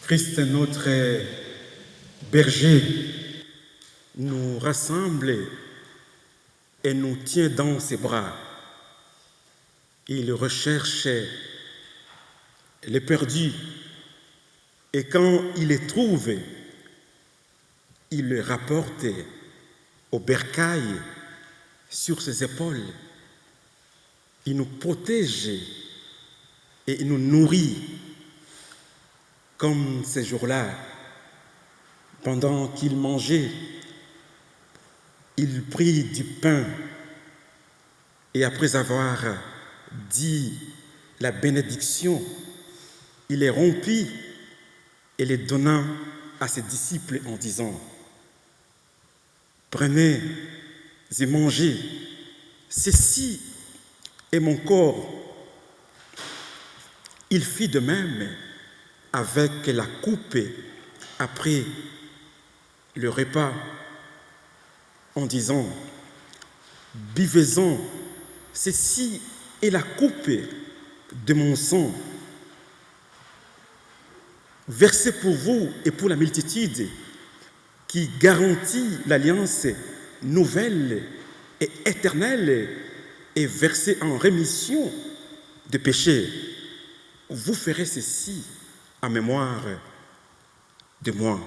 Christ, notre berger, nous rassemble et nous tient dans ses bras. Il recherche les perdus et quand il les trouve, il les rapporte au bercail sur ses épaules. Il nous protège et il nous nourrit. Comme ces jours-là, pendant qu'il mangeait, il prit du pain et après avoir dit la bénédiction, il les rompit et les donna à ses disciples en disant : « Prenez et mangez, ceci est mon corps. » Il fit de même avec la coupe après le repas en disant : « Buvez-en, ceci est la coupe de mon sang, versée pour vous et pour la multitude, qui garantit l'alliance nouvelle et éternelle et versée en rémission de péchés. Vous ferez ceci en mémoire de moi. »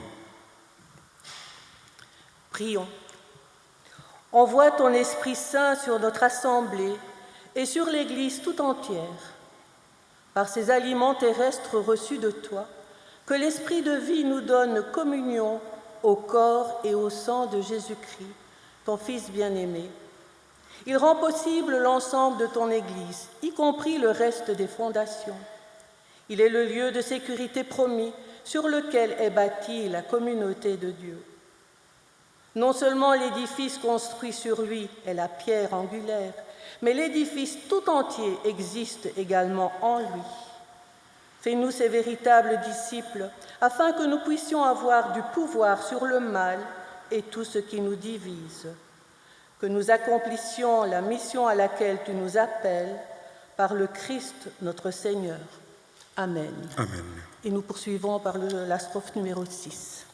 Prions. Envoie ton Esprit Saint sur notre assemblée et sur l'Église tout entière. Par ces aliments terrestres reçus de toi, que l'Esprit de vie nous donne communion au corps et au sang de Jésus-Christ, ton Fils bien-aimé. Il rend possible l'ensemble de ton Église, y compris le reste des fondations. Il est le lieu de sécurité promis sur lequel est bâtie la communauté de Dieu. Non seulement l'édifice construit sur lui est la pierre angulaire, mais l'édifice tout entier existe également en lui. Fais-nous ces véritables disciples, afin que nous puissions avoir du pouvoir sur le mal et tout ce qui nous divise. Que nous accomplissions la mission à laquelle tu nous appelles, par le Christ notre Seigneur. Amen. Amen. Et nous poursuivons par la strophe numéro 6.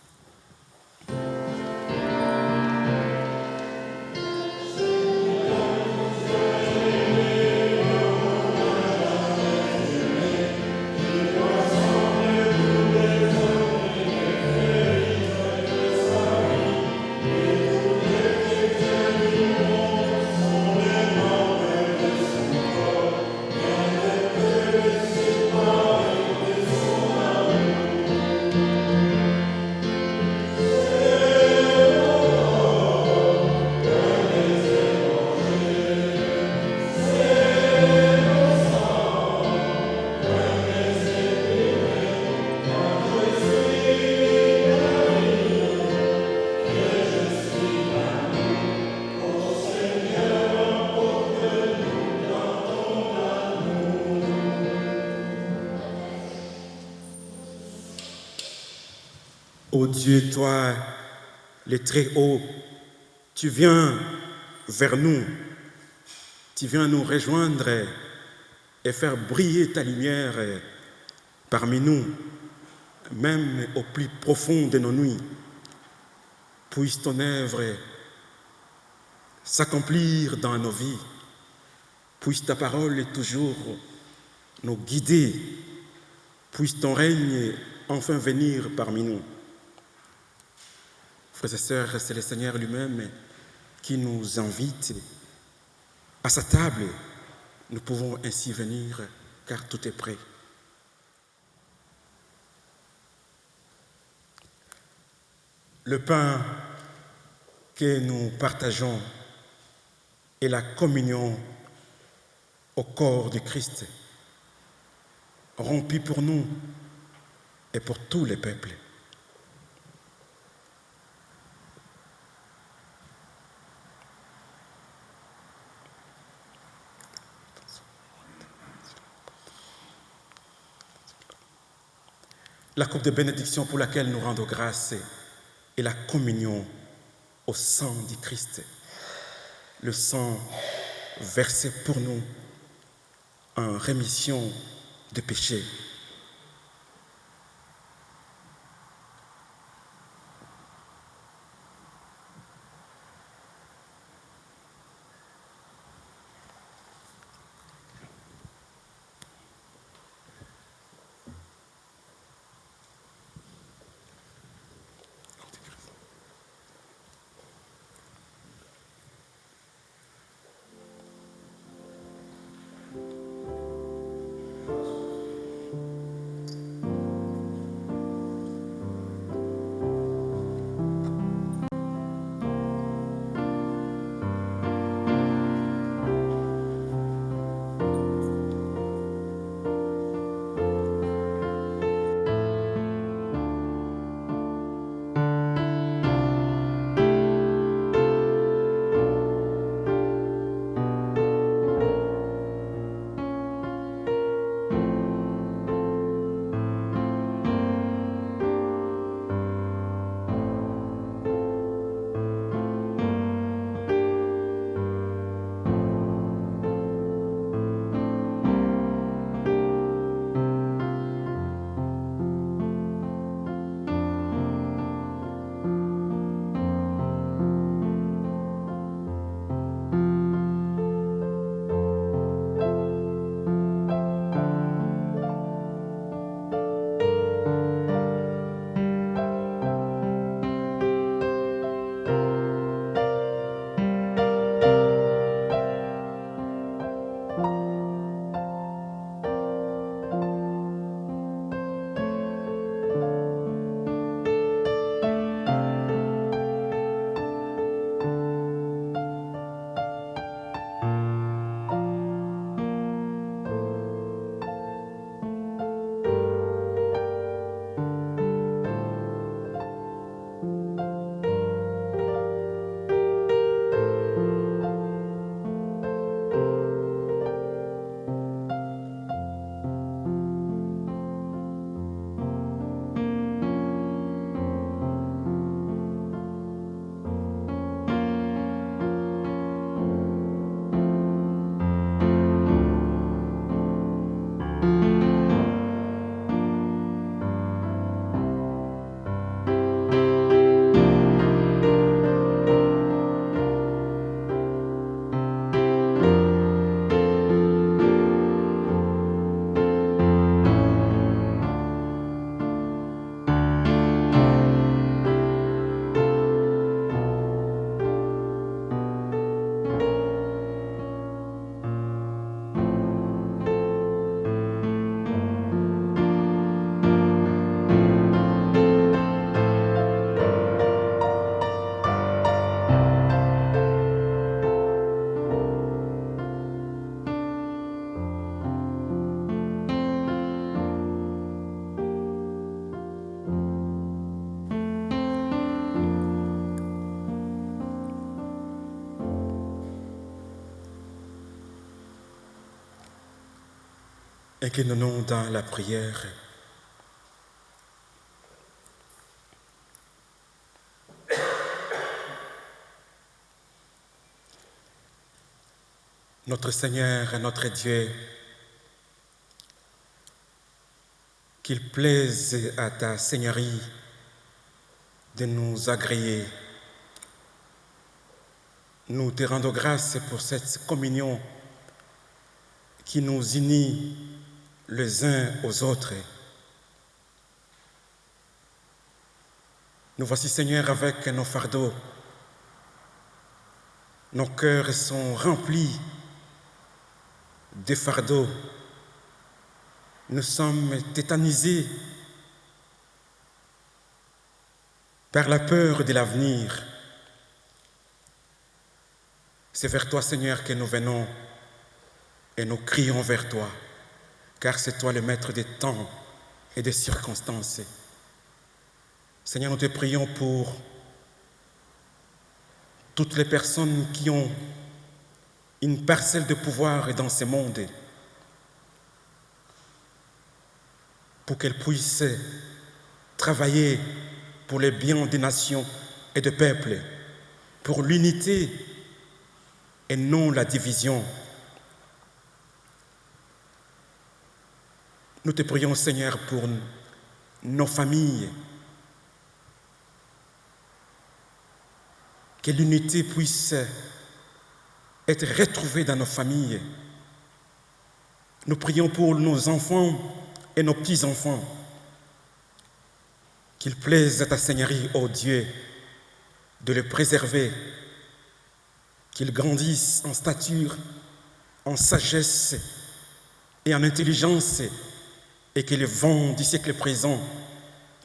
Ô Dieu, toi, le Très-Haut, tu viens vers nous, tu viens nous rejoindre et faire briller ta lumière parmi nous, même au plus profond de nos nuits. Puisse ton œuvre s'accomplir dans nos vies, puisse ta parole toujours nous guider, puisse ton règne enfin venir parmi nous. Frères et sœurs, c'est le Seigneur lui-même qui nous invite à sa table. Nous pouvons ainsi venir, car tout est prêt. Le pain que nous partageons est la communion au corps du Christ, rompu pour nous et pour tous les peuples. La coupe de bénédiction pour laquelle nous rendons grâce est la communion au sang du Christ, le sang versé pour nous en rémission de péchés. Inclinons-nous dans la prière. Notre Seigneur et notre Dieu, qu'il plaise à ta Seigneurie de nous agréer. Nous te rendons grâce pour cette communion qui nous unit les uns aux autres. Nous voici, Seigneur, avec nos fardeaux. Nos cœurs sont remplis de fardeaux. Nous sommes tétanisés par la peur de l'avenir. C'est vers toi, Seigneur, que nous venons et nous crions vers toi, car c'est toi le maître des temps et des circonstances. Seigneur, nous te prions pour toutes les personnes qui ont une parcelle de pouvoir dans ce monde, pour qu'elles puissent travailler pour le bien des nations et des peuples, pour l'unité et non la division. Nous te prions, Seigneur, pour nos familles, que l'unité puisse être retrouvée dans nos familles. Nous prions pour nos enfants et nos petits-enfants, qu'il plaise à ta Seigneurie, ô Dieu, de les préserver, qu'ils grandissent en stature, en sagesse et en intelligence, et que les vents du siècle présent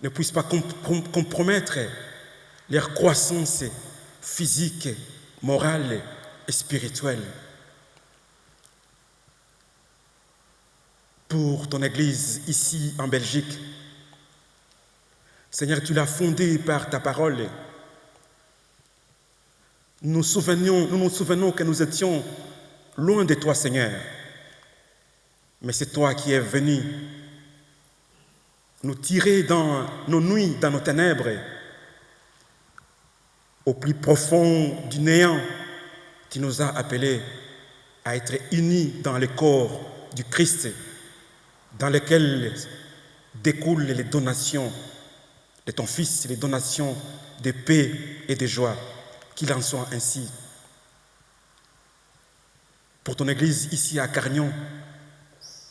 ne puissent pas compromettre leur croissance physique, morale et spirituelle. Pour ton Église ici en Belgique, Seigneur, tu l'as fondée par ta parole. Nous nous souvenons que nous étions loin de toi, Seigneur, mais c'est toi qui es venu nous tirer dans nos nuits, dans nos ténèbres, au plus profond du néant. Tu nous as appelés à être unis dans le corps du Christ, dans lequel découlent les donations de ton Fils, les donations de paix et de joie. Qu'il en soit ainsi. Pour ton Église ici à Carnion,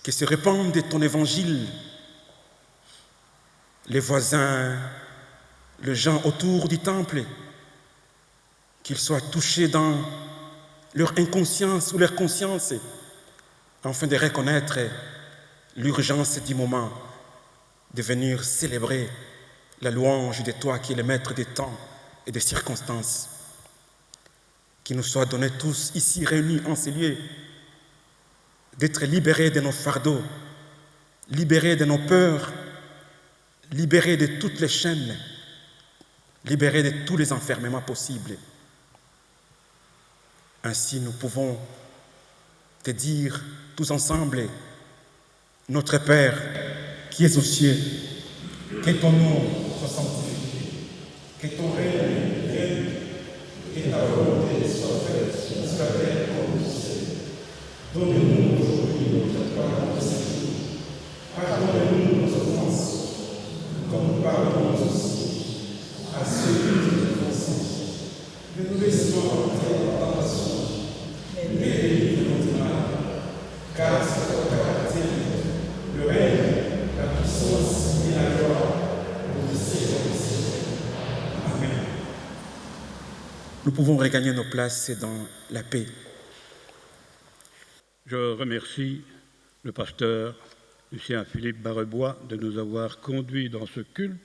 que se répande ton évangile, les voisins, les gens autour du temple, qu'ils soient touchés dans leur inconscience ou leur conscience, afin de reconnaître l'urgence du moment, de venir célébrer la louange de toi qui es le maître des temps et des circonstances. Qu'il nous soit donné tous ici réunis en ces lieux, d'être libérés de nos fardeaux, libérés de nos peurs, libérés de toutes les chaînes, libérés de tous les enfermements possibles. Ainsi, nous pouvons te dire tous ensemble, notre Père qui es aux cieux, que ton nom soit sanctifié, que ton règne vienne, que ta volonté soit faite sur la terre comme au ciel. Donne-nous aujourd'hui notre pain de ce jour. Pardonne-nous nos offenses, comme nous pardonnons aussi à ceux qui nous offensent. Ne nous laisse pas entrer en tentation, mais délivre-nous du mal, car c'est toi qui appartient le règne, la puissance et la gloire pour les siècles des siècles. Amen. Nous pouvons regagner nos places dans la paix. Je remercie le pasteur Lucien Philippe Barrebois de nous avoir conduits dans ce culte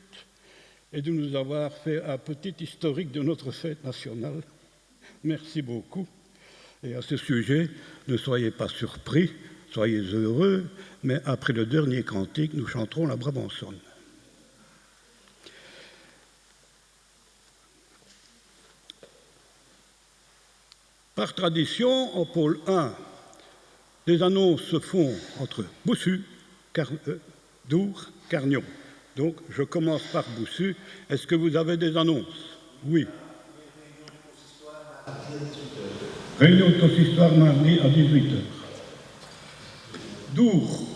et de nous avoir fait un petit historique de notre fête nationale. Merci beaucoup. Et à ce sujet, ne soyez pas surpris, soyez heureux, mais après le dernier cantique, nous chanterons la Brabançonne. Par tradition, en pôle 1, les annonces se font entre Boussu, Dour, Carnion. Donc, je commence par Boussu. Est-ce que vous avez des annonces? Oui. Réunion de consistoire mardi à 18h. Dour.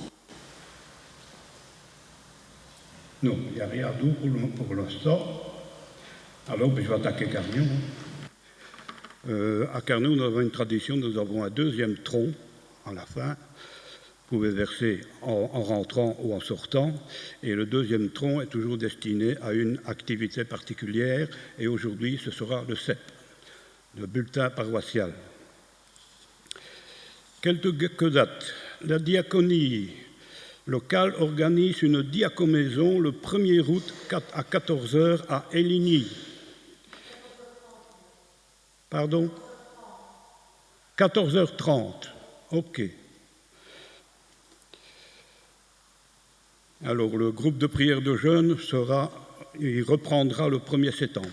Non, il n'y a rien à Dour pour l'instant. Alors, je vais attaquer Carnion. À Carnion, nous avons une tradition, nous avons un deuxième tronc à la fin. Vous pouvez verser en rentrant ou en sortant. Et le deuxième tronc est toujours destiné à une activité particulière. Et aujourd'hui, ce sera le CEP, le bulletin paroissial. Quelques dates. La diaconie local organise une diacomaison le 1er août à 14h à Eligny. Pardon ? 14h30. OK. Alors, le groupe de prière de jeunes reprendra le 1er septembre.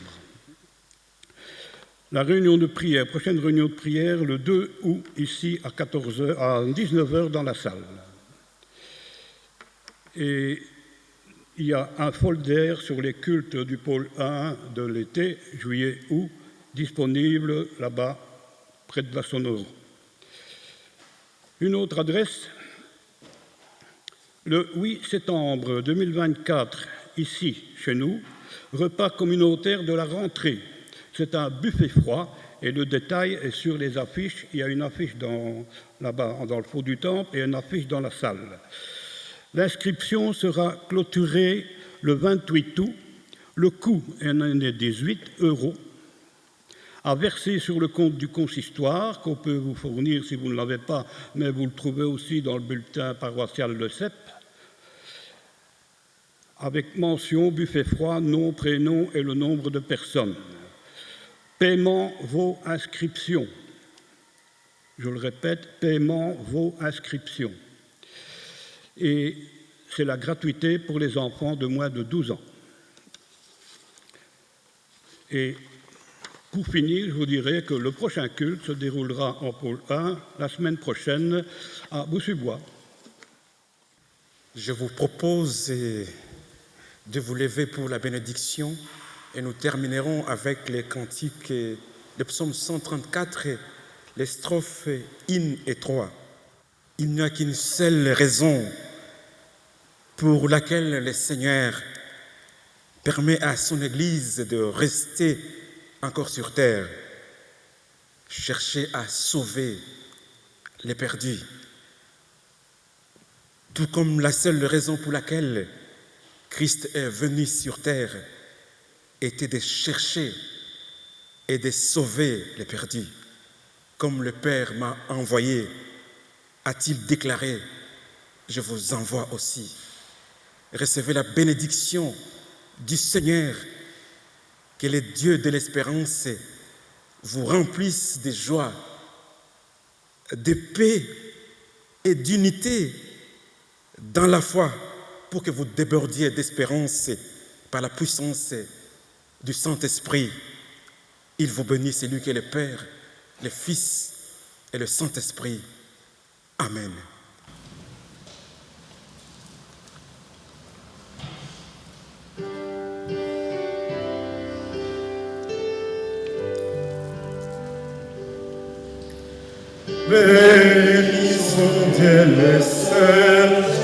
La réunion de prière, prochaine réunion de prière, le 2 août, ici à 19h dans la salle. Et il y a un folder sur les cultes du pôle 1 de l'été, juillet-août, disponible là-bas, près de la Sonore. Une autre adresse, le 8 septembre 2024, ici, chez nous, repas communautaire de la rentrée. C'est un buffet froid et le détail est sur les affiches. Il y a une affiche là-bas dans le fond du temple et une affiche dans la salle. L'inscription sera clôturée le 28 août. Le coût est de 18 €, à verser sur le compte du consistoire, qu'on peut vous fournir si vous ne l'avez pas, mais vous le trouvez aussi dans le bulletin paroissial de Cep, avec mention buffet froid, nom, prénom et le nombre de personnes. Paiement vos inscriptions. Je le répète, paiement vos inscriptions. Et c'est la gratuité pour les enfants de moins de 12 ans. Et pour finir, je vous dirai que le prochain culte se déroulera en pôle 1 la semaine prochaine à Boussu-Bois. Je vous propose de vous lever pour la bénédiction et nous terminerons avec les cantiques, le psaume 134, les strophes 1 et 3. Il n'y a qu'une seule raison pour laquelle le Seigneur permet à son Église de rester encore sur terre, chercher à sauver les perdus. Tout comme la seule raison pour laquelle Christ est venu sur terre était de chercher et de sauver les perdus. Comme le Père m'a envoyé, a-t-il déclaré, je vous envoie aussi. Recevez la bénédiction du Seigneur, que le Dieu de l'espérance vous remplisse de joie, de paix et d'unité dans la foi, pour que vous débordiez d'espérance par la puissance du Saint-Esprit. Il vous bénit, celui qui est le Père, le Fils et le Saint-Esprit. Amen. Bénissons Dieu le Seigneur.